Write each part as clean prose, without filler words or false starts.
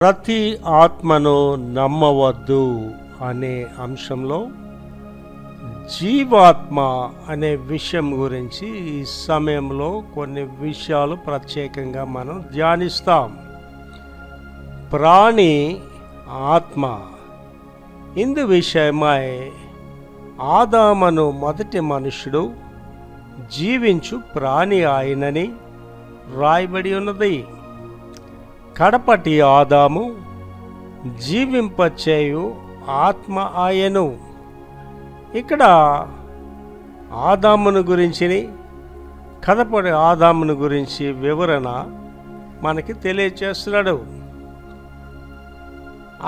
ప్రతి ఆత్మను నమ్మవద్దు అనే అంశంలో జీవాత్మ అనే విషయం గురించి ఈ సమయంలో కొన్ని విషయాలు ప్రత్యేకంగా మనం ధ్యానిస్తాం. ప్రాణి ఆత్మ ఇందు విషయమై ఆదామను మొదటి మనుషుడు జీవించు ప్రాణి ఆయనని రాయబడి ఉన్నది. కడపటి ఆదాము జీవింపచేయు ఆత్మ ఆయను. ఇక్కడ ఆదామును గురించి, కడపటి ఆదామును గురించి వివరణ మనకి తెలియచేస్తున్నాడు.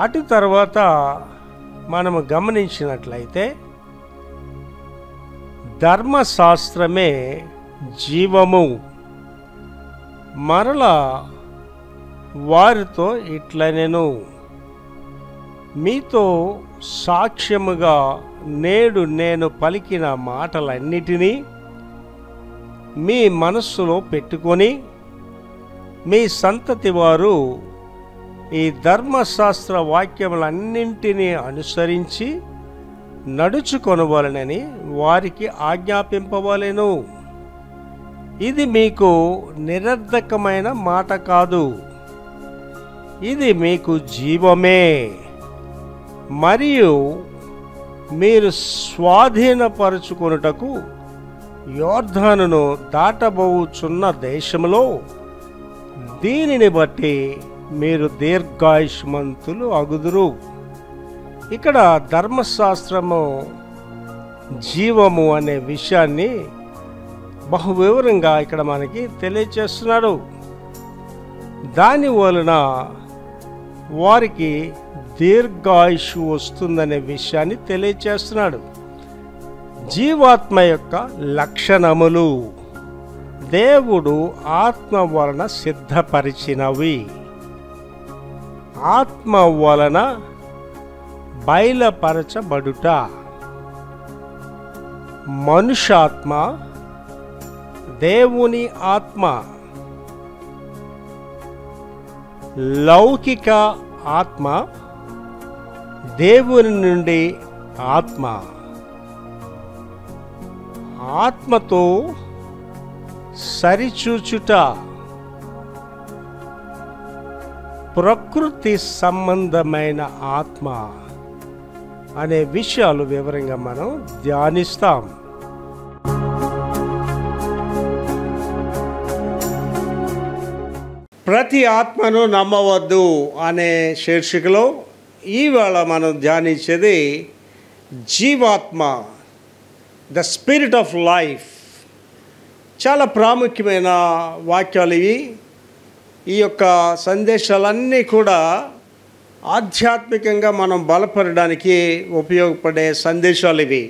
అటు తర్వాత మనము గమనించినట్లయితే ధర్మశాస్త్రమే జీవము. మరలా వారితో ఇట్లనెను, మీతో సాక్ష్యముగా నేడు నేను పలికిన మాటలన్నిటినీ మీ మనస్సులో పెట్టుకొని మీ సంతతి వారు ఈ ధర్మశాస్త్ర వాక్యములన్నింటినీ అనుసరించి నడుచుకొనవలెనని వారికి ఆజ్ఞాపింపవలెను. ఇది మీకు నిరర్ధకమైన మాట కాదు, ఇది మీకు జీవమే. మరియు మీరు స్వాధీనపరుచుకొనుటకు యోర్దానును దాటబోచున్న దేశంలో దీనిని బట్టి మీరు దీర్ఘాయుష్మంతులు అగుదురు. ఇక్కడ ధర్మశాస్త్రము జీవము అనే విషయాన్ని బహు వివరంగా ఇక్కడ మనకి తెలియచేస్తున్నాడు. దాని వలన వారికి దీర్ఘాయుష్ వస్తుందనే విషయాన్ని తెలియచేస్తున్నాడు. జీవాత్మ యొక్క లక్షణములు దేవుడు ఆత్మ వలన సిద్ధపరిచినవి. ఆత్మ వలన బయలుపరచబడుట. మనుష్యాత్మ దేవుని ఆత్మ, లౌకిక ఆత్మ దేవుని నుండి ఆత్మ. ఆత్మతో సరిచూచుట, ప్రకృతి సంబంధమైన ఆత్మ అనే విషయాలు వివరంగా మనం ధ్యానిస్తాం. ప్రతి ఆత్మను నమ్మవద్దు అనే శీర్షికలో ఈవేళ మనం ధ్యానించేది జీవాత్మ, ద స్పిరిట్ ఆఫ్ లైఫ్. చాలా ప్రాముఖ్యమైన వాక్యాలు ఇవి. ఈ యొక్క సందేశాలన్నీ కూడా ఆధ్యాత్మికంగా మనం బలపడడానికి ఉపయోగపడే సందేశాలు ఇవి.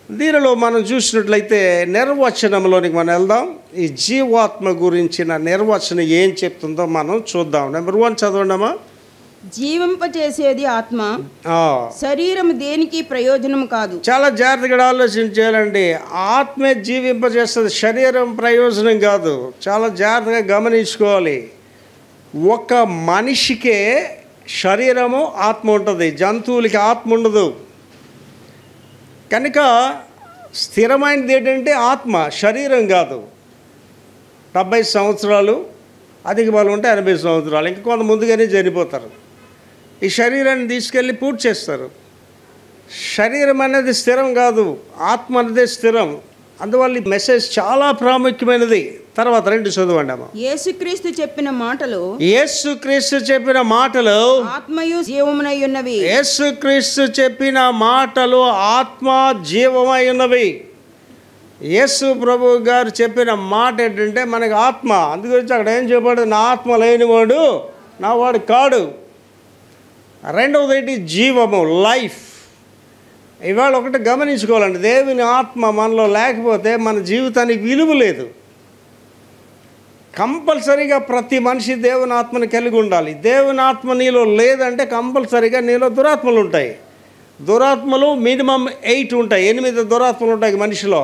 దీనిలో మనం చూసినట్లయితే నిర్వచనంలోనికి మనం వెళ్దాం. ఈ జీవాత్మ గురించిన నిర్వచనం ఏం చెప్తుందో మనం చూద్దాం. నెంబర్ 1 చదవండమ్మా. జీవింపచేసేది ఆత్మ, శరీరం దేనికి ప్రయోజనం కాదు. చాలా జాగ్రత్తగా ఆలోచించాలండి. ఆత్మే జీవింపజేస్తుంది, శరీరం ప్రయోజనం కాదు. చాలా జాగ్రత్తగా గమనించుకోవాలి. ఒక మనిషికే శరీరము ఆత్మ ఉంటుంది, జంతువులకి ఆత్మ ఉండదు. కనుక స్థిరమైనది ఏంటంటే ఆత్మ, శరీరం కాదు. 70 సంవత్సరాలు, అధిక బలం ఉంటే 80 సంవత్సరాలు, ఇంకా కొంత ముందుగానే చనిపోతారు. ఈ శరీరాన్ని తీసుకెళ్ళి పూర్తి చేస్తారు. శరీరం అనేది స్థిరం కాదు, ఆత్మ అనేది స్థిరం. అందువల్ల ఈ మెసేజ్ చాలా ప్రాముఖ్యమైనది. తర్వాత 2 చదవండి అమ్మ. యేసుక్రీస్తు చెప్పిన మాటలు, యేసుక్రీస్తు చెప్పిన మాటలు ఆత్మయు జీవమునై ఉన్నవి. యేసుక్రీస్తు చెప్పిన మాటలు ఆత్మ జీవమై ఉన్నవి. యేసు ప్రభు గారు చెప్పిన మాట ఏంటంటే మనకి ఆత్మ. అందుగురించి అక్కడ ఏం చెప్పాడు? నా ఆత్మ లేనివాడు నా వాడు కాడు. రెండవది ఏంటి? జీవము, లైఫ్. ఇవాళ ఒకటి గమనించుకోవాలండి, దేవుని ఆత్మ మనలో లేకపోతే మన జీవితానికి విలువ లేదు. కంపల్సరీగా ప్రతి మనిషి దేవుని ఆత్మని కలిగి ఉండాలి. దేవుని ఆత్మ నీలో లేదంటే కంపల్సరీగా నీలో దురాత్మలు ఉంటాయి. దురాత్మలు మినిమం 8 ఉంటాయి, 8 దురాత్మలు ఉంటాయి మనిషిలో.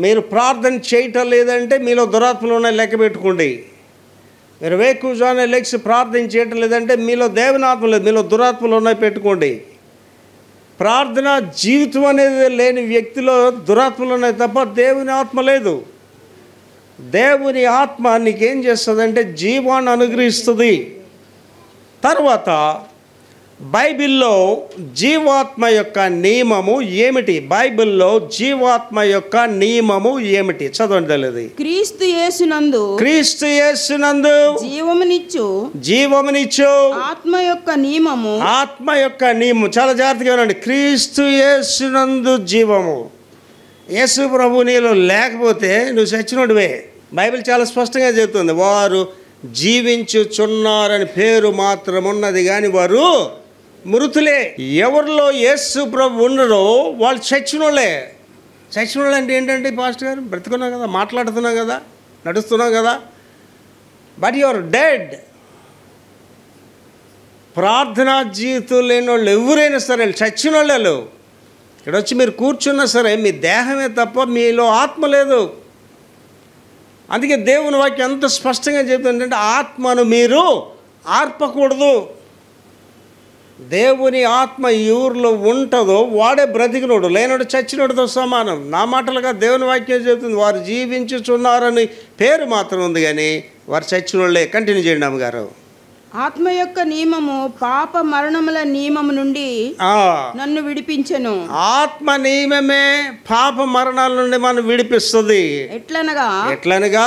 మీరు ప్రార్థన చేయటం లేదంటే మీలో దురాత్మలు ఉన్నాయి, లెక్క పెట్టుకోండి. మీరు వేకువజామున లెగ్సి ప్రార్థన చేయటం లేదంటే మీలో దేవుని ఆత్మ లేదు, మీలో దురాత్మలు ఉన్నాయి పెట్టుకోండి. ప్రార్థన జీవితం అనేది లేని వ్యక్తిలో దురాత్మలు ఉన్నాయి తప్ప దేవుని ఆత్మ లేదు. దేవుని ఆత్మ నీకేం చేస్తుందంటే జీవాన్ని అనుగ్రహిస్తుంది. తర్వాత బైబిల్లో జీవాత్మ యొక్క నియమము ఏమిటి? బైబిల్లో జీవాత్మ యొక్క నియమము ఏమిటి? చదవండి తెలియదు. క్రీస్తు యేసునందు జీవమునిచ్చు ఆత్మ యొక్క నియమము. చాలా జాగ్రత్తగా ఉండండి. క్రీస్తు యేసునందు జీవము. యేసు ప్రభు నీలో లేకపోతే నువ్వు చచ్చినోడివే. బైబిల్ చాలా స్పష్టంగా చెబుతుంది, వారు జీవించుచున్నారని పేరు మాత్రం ఉన్నది కానీ వారు మృతులే. ఎవరిలో యేసు ప్రభు ఉన్నారో వాళ్ళు చచ్చినోళ్ళే. చచ్చినోళ్ళు అంటే ఏంటంటే, పాస్టర్ గారు బ్రతుకున్నాం కదా, మాట్లాడుతున్నాం కదా, నడుస్తున్నాం కదా, బట్ యు ఆర్ డెడ్. ప్రార్థనా జీవితం లేని వాళ్ళు ఎవరైనా సరే చచ్చిన వాళ్ళు. ఇక్కడ వచ్చి మీరు కూర్చున్నా సరే మీ దేహమే తప్ప మీలో ఆత్మ లేదు. అందుకే దేవుని వాక్యం ఎంత స్పష్టంగా చెబుతుందంటే ఆత్మను మీరు ఆర్పకూడదు. దేవుని ఆత్మ ఎవరిలో ఉంటుందో వాడే బ్రతికినోడు, లేనోడు చచ్చినోడితో సమానం. నా మాటలుగా దేవుని వాక్యం చెబుతుంది, వారు జీవించుచున్నారని పేరు మాత్రం ఉంది కానీ వారు చచ్చినోళ్ళే. కంటిన్యూ చేయండి అమ్మగారు. ఆత్మ యొక్క నియమము పాప మరణముల నియమము నుండి నన్ను విడిపించెను. ఆత్మ నియమమే పాప మరణాల నుండి మనం విడిపిస్తుంది. ఎట్లనగా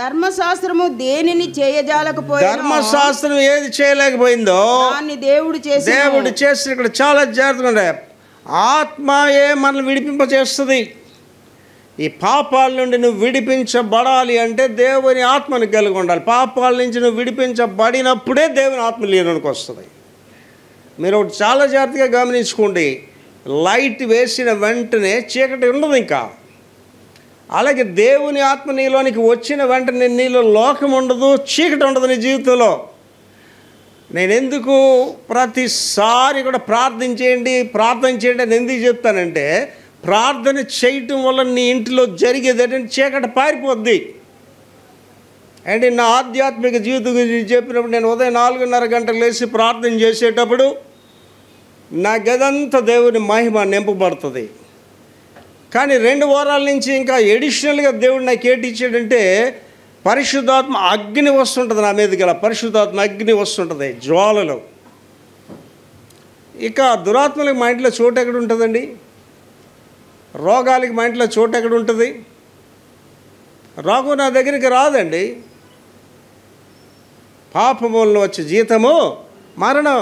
ధర్మశాస్త్రము దేనిని చేయజాలకపోయిందో, ధర్మశాస్త్రం ఏది చేయలేకపోయిందో దాన్ని దేవుడు చేసి. ఇక్కడ చాలా జాగ్రత్తగా ఆత్మయే మనల్ని విడిపింపచేస్తుంది. ఈ పాపాల నుండి నువ్వు విడిపించబడాలి అంటే దేవుని ఆత్మను కలిగి ఉండాలి. పాపాల నుంచి నువ్వు విడిపించబడినప్పుడే దేవుని ఆత్మ నీలోనికి వస్తుంది. మీరు ఒకటి చాలా జాగ్రత్తగా గమనించుకోండి, లైట్ వేసిన వెంటనే చీకటి ఉండదు ఇంకా. అలాగే దేవుని ఆత్మ నీలోనికి వచ్చిన వెంటనే నీలో లోకం ఉండదు, చీకటి ఉండదు నీ జీవితంలో. నేను ఎందుకు ప్రతిసారి కూడా ప్రార్థన చేయండి అని ఎందుకు చెప్తానంటే, ప్రార్థన చేయటం వల్ల నీ ఇంటిలో జరిగేది ఏంటంటే చీకటి పారిపోద్ది. అంటే నా ఆధ్యాత్మిక జీవితం గురించి చెప్పినప్పుడు నేను ఉదయం 4:30 గంటలు లేచి ప్రార్థన చేసేటప్పుడు నా గదంతా దేవుని మహిమ నింపబడుతుంది. కానీ 2 వారాల నుంచి ఇంకా ఎడిషనల్గా దేవుడు నాకు ఏంటి ఇచ్చాడంటే, పరిశుద్ధాత్మ అగ్ని వస్తుంటుంది నా మీదకి. ఇలా పరిశుద్ధాత్మ అగ్ని వస్తుంటుంది జ్వాలలో. ఇక దురాత్మలకు మా ఇంట్లో చోటు ఎక్కడ ఉంటుందండి? రోగాలకి మా ఇంట్లో చోటు ఎక్కడ ఉంటుంది? రోగం నా దగ్గరికి రాదండి. పాపములను వచ్చే జీతము మరణం.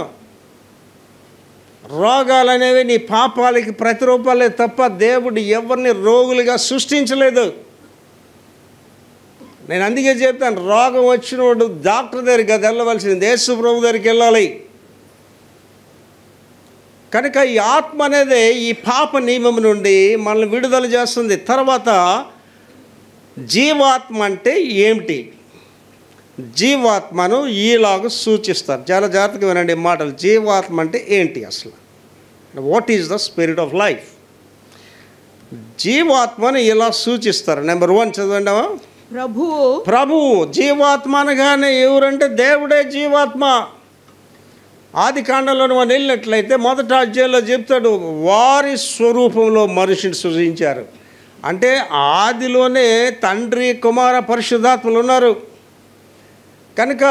రోగాలు అనేవి నీ పాపాలకి ప్రతిరూపాలే తప్ప దేవుడు ఎవరిని రోగులుగా సృష్టించలేదు. నేను అందుకే చెప్తాను, రోగం వచ్చినోడు డాక్టర్ దగ్గరికి అది వెళ్ళవలసింది, యేసు ప్రభు దగ్గరికి వెళ్ళాలి. కనుక ఈ ఆత్మ అనేది ఈ పాప నియమం నుండి మనల్ని విడుదల చేస్తుంది. తర్వాత జీవాత్మ అంటే ఏమిటి? జీవాత్మను ఈలాగా సూచిస్తారు. చాలా జాగ్రత్తగా వినండి మాటలు. జీవాత్మ అంటే ఏంటి అసలు? What is the spirit of life? జీవాత్మను ఇలా సూచిస్తారు. నెంబర్ 1 చదవండి. ప్రభువు. జీవాత్మ అనగానే ఎవరంటే దేవుడే జీవాత్మ. ఆది కాండంలో మనం వెళ్ళినట్లయితే 1వ అధ్యాయంలో చెప్తాడు, వారి స్వరూపంలో మనిషిని సృజించారు. అంటే ఆదిలోనే తండ్రి, కుమార, పరిశుద్ధాత్మలు ఉన్నారు. కనుక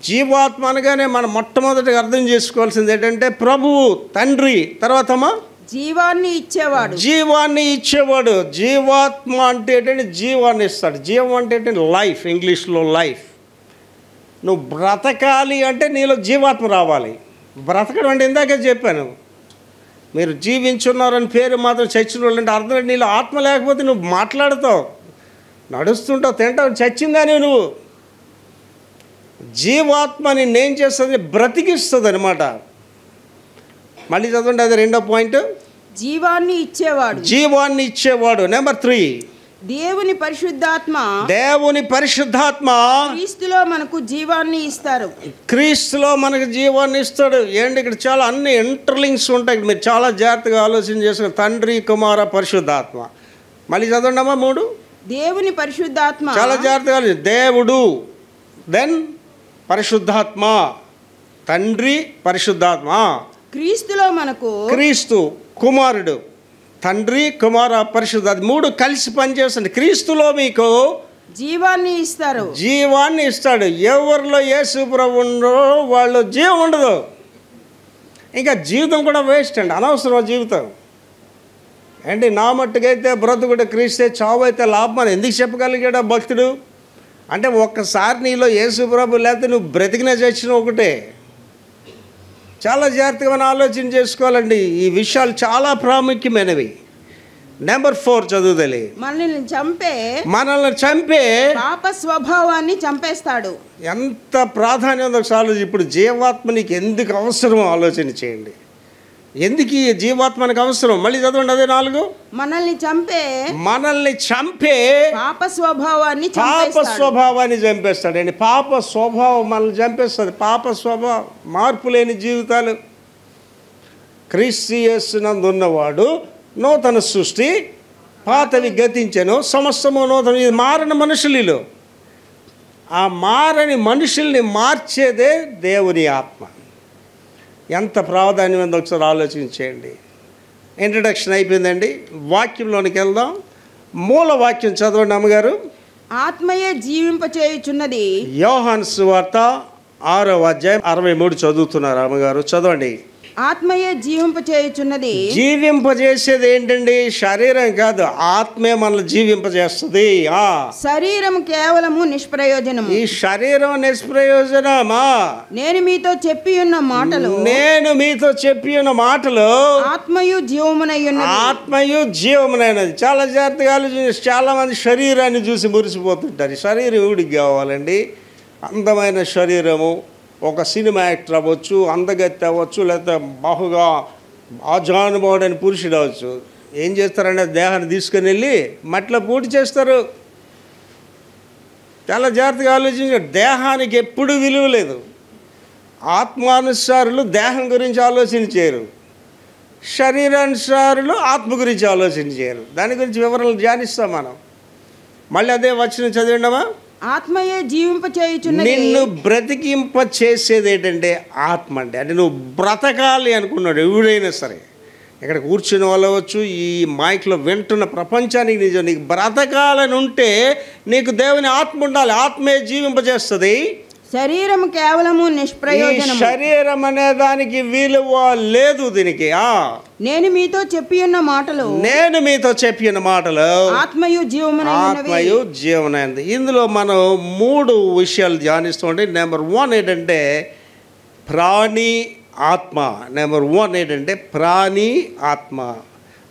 జీవాత్మ అనగానే మనం మొట్టమొదటిగా అర్థం చేసుకోవాల్సింది ఏంటంటే ప్రభువు, తండ్రి, తర్వాత జీవాన్ని ఇచ్చేవాడు. జీవాత్మ అంటే ఏంటంటే జీవాన్ని ఇస్తాడు. జీవం అంటే ఏంటంటే లైఫ్, ఇంగ్లీష్లో లైఫ్. నువ్వు బ్రతకాలి అంటే నీలో జీవాత్మ రావాలి. బ్రతకడం అంటే ఇందాకే చెప్పాను, మీరు జీవించున్నారని పేరు మాత్రం చచ్చిన వాళ్ళు అంటే అర్థం ఏంటి? నీలో ఆత్మ లేకపోతే నువ్వు మాట్లాడుతావు, నడుస్తుంటావు, తింటావు, చచ్చిందని నువ్వు. జీవాత్మని నేను చేస్తుంది బ్రతికిస్తుంది అనమాట. మళ్ళీ చదవండి, అది 2వ పాయింట్. జీవాన్ని ఇచ్చేవాడు. నెంబర్ 3, దేవుని పరిశుద్ధాత్మ క్రీస్తులో మనకు జీవాన్ని ఇస్తాడు. ఏంటి ఇక్కడ చాలా అన్ని ఇంటర్లింక్స్ ఉంటాయి. మీరు చాలా జాగ్రత్తగా ఆలోచన చేసుకుని తండ్రి, కుమార, పరిశుద్ధాత్మ. మళ్ళీ చదవండి అమ్మా 3. దేవుని పరిశుద్ధాత్మ. చాలా జాగ్రత్తగా దేవుడు, దెన్ పరిశుద్ధాత్మ, తండ్రి, పరిశుద్ధాత్మ. క్రీస్తులో మనకు క్రీస్తు కుమారుడు, తండ్రి, కుమార, పరిశుద్ధాత్మ మూడు కలిసి పనిచేస్తుంది. క్రీస్తులో మీకు జీవాన్ని ఇస్తారు, జీవాన్ని ఇస్తాడు. ఎవరిలో యేసు ప్రభు ఉండో వాళ్ళు జీవం ఉండదు. ఇంకా జీవితం కూడా వేస్ట్ అండి, అనవసరం జీవితం. ఏంటి, నా మట్టుకైతే బ్రతుకుడు క్రీస్తే, చావు అయితే లాభం అని ఎందుకు చెప్పగలిగాడు భక్తుడు? అంటే ఒక్కసారి నీలో యేసు ప్రభు లేకపోతే నువ్వు బ్రతికిన చచ్చిన ఒకటే. చాలా జాగ్రత్తగా మనం ఆలోచన చేసుకోవాలండి. ఈ విషయాలు చాలా ప్రాముఖ్యమైనవి. నెంబర్ 4 చదువుదలి. మనల్ని చంపే పాప స్వభావాన్ని చంపేస్తాడు. ఎంత ప్రాధాన్యత ఒకసారి ఇప్పుడు జీవాత్మ నీకు ఎందుకు అవసరం ఆలోచన చేయండి. ఎందుకు ఈ జీవాత్మనికి అవసరం? మళ్ళీ చదవండి, అదే 4. మనల్ని చంపే పాప స్వభావాన్ని చంపేస్తాడండి. పాప స్వభావం మనల్ని చంపేస్తుంది. పాప స్వభావం, మార్పు లేని జీవితాలు. క్రీస్తు యేసునందు ఉన్నవాడు నూతన సృష్టి, పాతవి గతించెను, సమస్తము నూతన. ఇది మారని మనుషులు. ఆ మారని మనుషుల్ని మార్చేదే దేవుని ఆత్మ. ఎంత ప్రాధాన్యం ఉందో ఒకసారి ఆలోచించేయండి. ఇంట్రడక్షన్ అయిపోయిందండి, వాక్యంలోనికి వెళ్దాం. మూల వాక్యం చదవండి అమ్మగారు. ఆత్మయే జీవింపచేయుచున్నది. యోహాను సువార్త 6వ అధ్యాయం 63 చదువుతున్నారు అమ్మగారు, చదవండి. ఆత్మయే జీవింపచేయుచున్నది. జీవింపజేసేది ఏంటండి? శరీరం కాదు, ఆత్మే మనల్ని జీవింపజేస్తుంది. శరీరం కేవలము నిష్ప్రయోజనము. ఈ శరీరం నిష్ప్రయోజనమా? నేను మీతో చెప్పి ఉన్న మాటలు ఆత్మయు జీవమునైనది. చాలా జాగ్రత్తగా ఆలోచించి. చాలా మంది శరీరాన్ని చూసి మురిసిపోతుంటారు. శరీరం ఎవడికి కావాలండి? అందమైన శరీరము. ఒక సినిమా యాక్టర్ అవ్వచ్చు, అందగత్తి అవ్వచ్చు, లేకపోతే బాహుగా ఆజానుభావుడైన పురుషుడు అవ్వచ్చు. ఏం చేస్తారంటే దేహాన్ని తీసుకుని వెళ్ళి మట్టిలో పూటి చేస్తారు. చాలా జాగ్రత్తగా ఆలోచించారు. దేహానికి ఎప్పుడు విలువ లేదు. ఆత్మానుసారులు దేహం గురించి ఆలోచన చేయరు, శరీరానుసారులు ఆత్మ గురించి ఆలోచన చేయరు. దాని గురించి వివరాలు ధ్యానిస్తాం మనం. మళ్ళీ అదే వచనం చదివిండమా? ఆత్మయే జీవింపచేయుచున్నది. నిన్ను బ్రతికింప చేసేది ఏంటంటే ఆత్మ. అంటే నువ్వు బ్రతకాలి అనుకున్నాడు ఎవడైనా సరే, ఇక్కడ కూర్చుని వాళ్ళవచ్చు, ఈ మైక్లో వింటున్న ప్రపంచానికి నిజం. నీకు బ్రతకాలని ఉంటే నీకు దేవుని ఆత్మ ఉండాలి. ఆత్మే జీవింపజేస్తుంది. శరీరం కేవలము నిష్ప్రయోజనం. శరీరం అనే దానికి విలువ లేదు దీనికి. నేను మీతో చెప్పి ఉన్న మాటలు ఆత్మయు జీవమైనది. ఇందులో మనం 3 విషయాలు ధ్యానిస్తుంటే, నెంబర్ 1 ఏంటంటే ప్రాణి ఆత్మ. నెంబర్ 1 ఏంటంటే ప్రాణి ఆత్మ.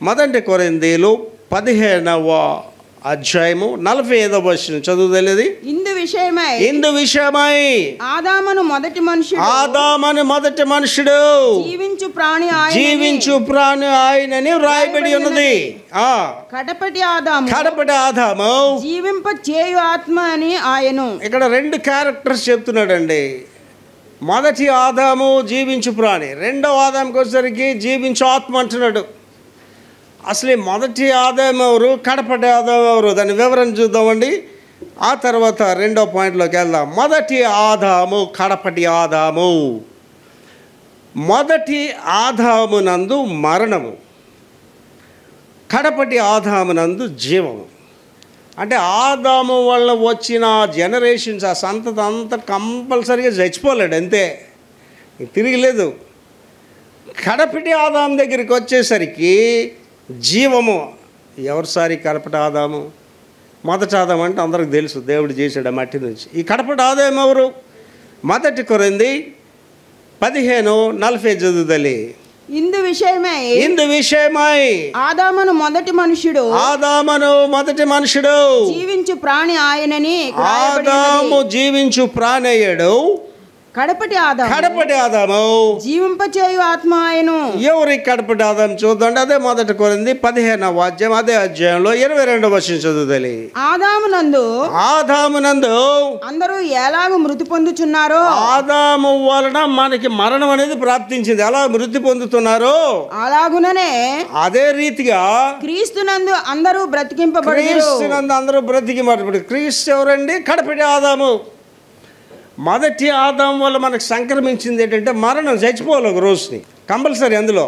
మొదటి కొరింథీయులు 15వ అధ్యాయము 45వ వచనం చదువుదలేది. ఇందు విషయమై ఆదామును మొదటి మనుషుడు జీవించు ప్రాణి ఆయనని వ్రాయబడి ఉన్నది. కడపటి ఆదాము జీవింప చేయు ఆత్మ అని ఆయను. ఇక్కడ 2 క్యారెక్టర్స్ చెప్తున్నాడండి. మొదటి ఆదాము జీవించు ప్రాణి, రెండవ ఆదాముకి వచ్చేసరికి జీవించు ఆత్మ అంటున్నాడు. అసలు మొదటి ఆదాము ఎవరు, కడపటి ఆదాము ఎవరు, దాని వివరణ చూద్దామండి. ఆ తర్వాత 2వ పాయింట్లోకి వెళ్దాం. మొదటి ఆదాము, కడపటి ఆదాము. మొదటి ఆదామునందు మరణము, కడపటి ఆదామునందు జీవము. అంటే ఆదాము వల్ల వచ్చిన జనరేషన్స్, ఆ సంతతి అంతా కంపల్సరీగా చచ్చిపోలేడు, అంతే, తిరిగిలేదు. కడపటి ఆదాము దగ్గరికి వచ్చేసరికి జీవము. ఎవరు సారి కడపటి ఆదాము? మొదటి ఆదాము అంటే అందరికి తెలుసు, దేవుడు చేశాడు మట్టి నుంచి. ఈ కడపటి ఆదాము ఎవరు? మొదటి కొరింథీ 15:40 చదువుదలి. ఇందు విషయమై ఆదామును మొదటి మనుషుడు జీవించు ప్రాణి ఆయనని. ఆదాము జీవించు ప్రాణి అయ్యాడు. కడపటి ఆదాము జీవింపచేయు ఆత్మ ఆయను. ఎవరి కడపటి ఆదాము చూద్దాం. అదే మొదటి కొరింథీ 15వ అధ్యాయం అదే అధ్యాయంలో 22వ వచనం చదువుదలి. ఆదామునందు అందరూ ఎలాగ మృతి పొందుచున్నారో, ఆదాము వలన మనకి మరణం అనేది ప్రాప్తించింది. ఎలా మృతి పొందుతున్నారో అలాగుననే అదే రీతిగా క్రీస్తునందు అందరూ బ్రతికింపబడి. క్రీస్తు ఎవరండి? కడపటి ఆదాము. మొదటి ఆదాం వల్ల మనకు సంక్రమించింది ఏంటంటే మరణం, చచ్చిపోవాలి ఒక రోజుని కంపల్సరీ అందులో.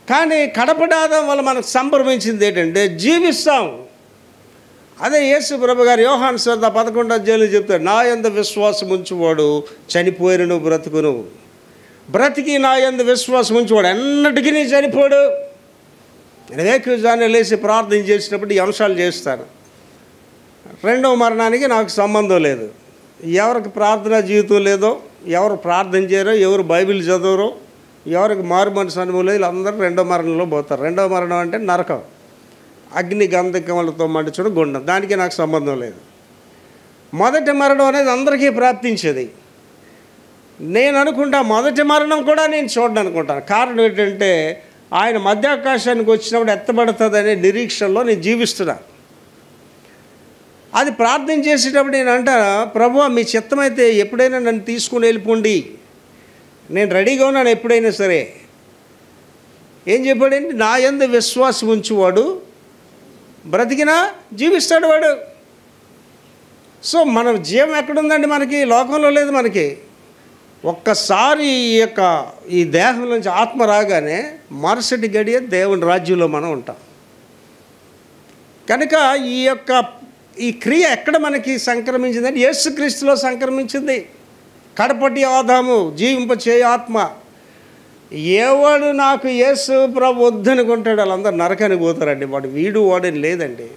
కానీ కడపటి ఆదాం వల్ల మనకు సంభ్రమించింది ఏంటంటే జీవిస్తాం. అదే యేసు ప్రభు గారు యోహాను సువార్త 11వ అధ్యాయంలో చెప్తాడు, నా యందు విశ్వాసం ఉంచువాడు చనిపోయినను బ్రతుకును, బ్రతికి నా యందు విశ్వాసం ఉంచువాడు ఎన్నటికీ నీ చనిపోడు. నేను వేకువజామున లేచి ప్రార్థన చేసినప్పుడు ఈ అంశాలు చేస్తాను. రెండవ మరణానికి నాకు సంబంధం లేదు. ఎవరికి ప్రార్థనా జీవితం లేదో, ఎవరు ప్రార్థన చేయరో, ఎవరు బైబిల్ చదవరో, ఎవరికి మారు మనసు అనుభవం లేదు, వీళ్ళందరూ రెండో మరణంలో పోతారు. రెండవ మరణం అంటే నరకం, అగ్ని గంధకములతో మండించడం, గుండం. దానికి నాకు సంబంధం లేదు. మొదటి మరణం అనేది అందరికీ ప్రాప్తించేది. నేను అనుకుంటా మొదటి మరణం కూడా నేను చూడను అనుకుంటాను. కారణం ఏంటంటే ఆయన మధ్యాకాశానికి వచ్చినప్పుడు ఎత్తబడుతుందనే నిరీక్షణలో నేను జీవిస్తున్నాను. అది ప్రార్థన చేసేటప్పుడు నేను అంటాను, ప్రభువా మీ చిత్తమైతే ఎప్పుడైనా నన్ను తీసుకుని వెళ్ళిపోండి, నేను రెడీగా ఉన్నాను ఎప్పుడైనా సరే. ఏం చెప్పాడండి, నా యందు విశ్వాసం ఉంచువాడు బ్రతికినా జీవిస్తాడు వాడు. సో మన జీవం ఎక్కడుందండి? మనకి లోకంలో లేదు. మనకి ఒక్కసారి ఈ దేహం నుంచి ఆత్మ రాగానే మరుసటి గడియ దేవుని రాజ్యంలో మనం ఉంటాం. కనుక ఈ క్రియ ఎక్కడ మనకి సంక్రమించిందంటే యేసుక్రీస్తులో సంక్రమించింది. కడపటి ఆదాము జీవింపచేయ ఆత్మ. ఎవడు నాకు యేసు ప్రభు వద్దనుకుంటాడు వాళ్ళందరూ నరకానికి పోతారండి. వాడని లేదండి.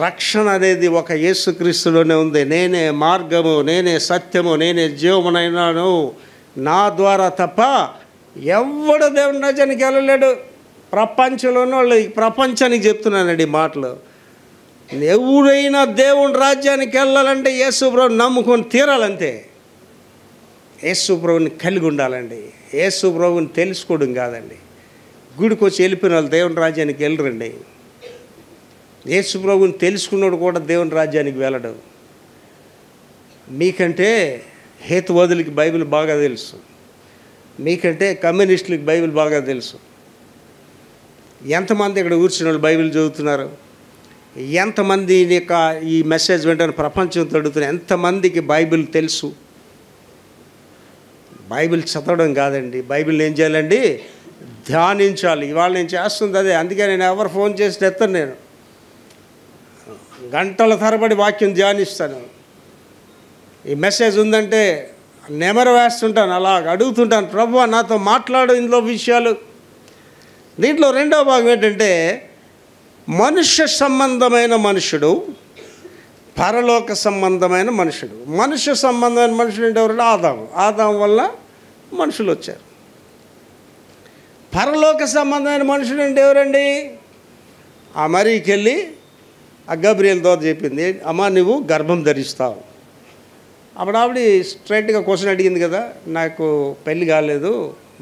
రక్షణ అనేది ఒక యేసుక్రీస్తులోనే ఉంది. నేనే మార్గము, నేనే సత్యము, నేనే జీవమునైనాను, నా ద్వారా తప్ప ఎవడు దేవుని రాజ్యానికి వెళ్ళలేడు. ప్రపంచంలోనే వాళ్ళు ప్రపంచానికి చెప్తున్నానండి ఈ మాటలు. ఎవరైనా దేవుని రాజ్యానికి వెళ్ళాలంటే యేసు ప్రభుని నమ్ముకొని తీరాలంతే. యేసు ప్రభుని కలిగి ఉండాలండి. యేసు ప్రభుని తెలుసుకోవడం కాదండి. గుడికి వచ్చి వెళ్ళిపోయిన వాళ్ళు దేవుని రాజ్యానికి వెళ్ళరండి. యేసు ప్రభుని తెలుసుకున్నాడు కూడా దేవుని రాజ్యానికి వెళ్ళడు. మీకంటే హేతువాదులకి బైబిల్ బాగా తెలుసు, మీకంటే కమ్యూనిస్టులకి బైబిల్ బాగా తెలుసు. ఎంతమంది ఇక్కడ కూర్చున్న వాళ్ళు బైబిల్ చదువుతున్నారు? ఎంతమంది ఈ మెసేజ్ వెంటనే ప్రపంచంతో అడుగుతున్నారు? ఎంతమందికి బైబిల్ తెలుసు? బైబిల్ చదవడం కాదండి, బైబిల్ ఏం చేయాలండి? ధ్యానించాలి. ఇవాళ నేను చేస్తుంది అదే. అందుకే నేను ఎవరు ఫోన్ చేసి ఎత్తాను. నేను గంటల తరబడి వాక్యం ధ్యానిస్తాను. ఈ మెసేజ్ ఉందంటే నెమరు వేస్తుంటాను, అలాగ అడుగుతుంటాను, ప్రభువా నాతో మాట్లాడు ఇందులో విషయాలు. దీంట్లో రెండవ భాగం ఏంటంటే మనుష్య సంబంధమైన మనుషుడు, పరలోక సంబంధమైన మనుషుడు. మనుష్య సంబంధమైన మనుషుడు అంటే ఎవరు? ఆదాం వల్ల మనుషులు వచ్చారు. పరలోక సంబంధమైన మనుషుడు అంటే ఎవరండి? ఆ మరీకి వెళ్ళి ఆ గబ్రియల్ దూత చెప్పింది, అమ్మా నువ్వు గర్భం ధరిస్తావు. అప్పుడు ఆవిడ స్ట్రైట్గా క్వశ్చన్ అడిగింది కదా, నాకు పెళ్ళి కాలేదు,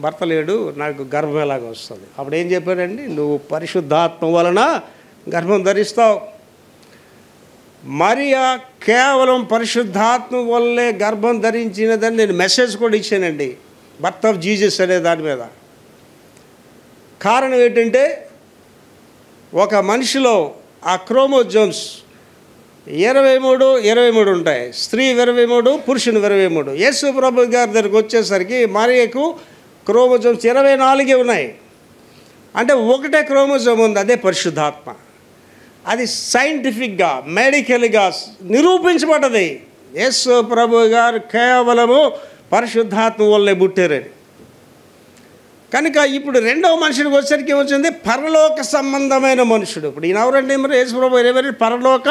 భర్త లేడు, నాకు గర్భం ఎలాగ వస్తుంది? అప్పుడు ఏం చెప్పాడండి? నువ్వు పరిశుద్ధాత్మ వలన గర్భం ధరిస్తావు. మరియా కేవలం పరిశుద్ధాత్మ వల్లే గర్భం ధరించినదని నేను మెసేజ్ కూడా ఇచ్చానండి, బర్త్ ఆఫ్ జీసస్ అనే దాని మీద. కారణం ఏంటంటే ఒక మనిషిలో ఆ క్రోమోజోమ్స్ 23 ఉంటాయి. స్త్రీ 23, పురుషుని 23. యేసు ప్రభు గారి దగ్గరికి వచ్చేసరికి మరియకు క్రోమోజోమ్స్ 24 ఉన్నాయి. అంటే ఒకటే క్రోమోజోమ్ ఉంది, అదే పరిశుద్ధాత్మ. అది సైంటిఫిక్గా మెడికల్గా నిరూపించబడ్డది. యేసు ప్రభు గారు కేవలము పరిశుద్ధాత్మ వల్లే పుట్టారని. కనుక ఇప్పుడు రెండవ మనుషుడికి వచ్చేసరికి ఏమొచ్చింది? పరలోక సంబంధమైన మనుషుడు. ఇప్పుడు ఈయన ఎవరంటే మరి యేసు ప్రభు ఎవరు? పరలోక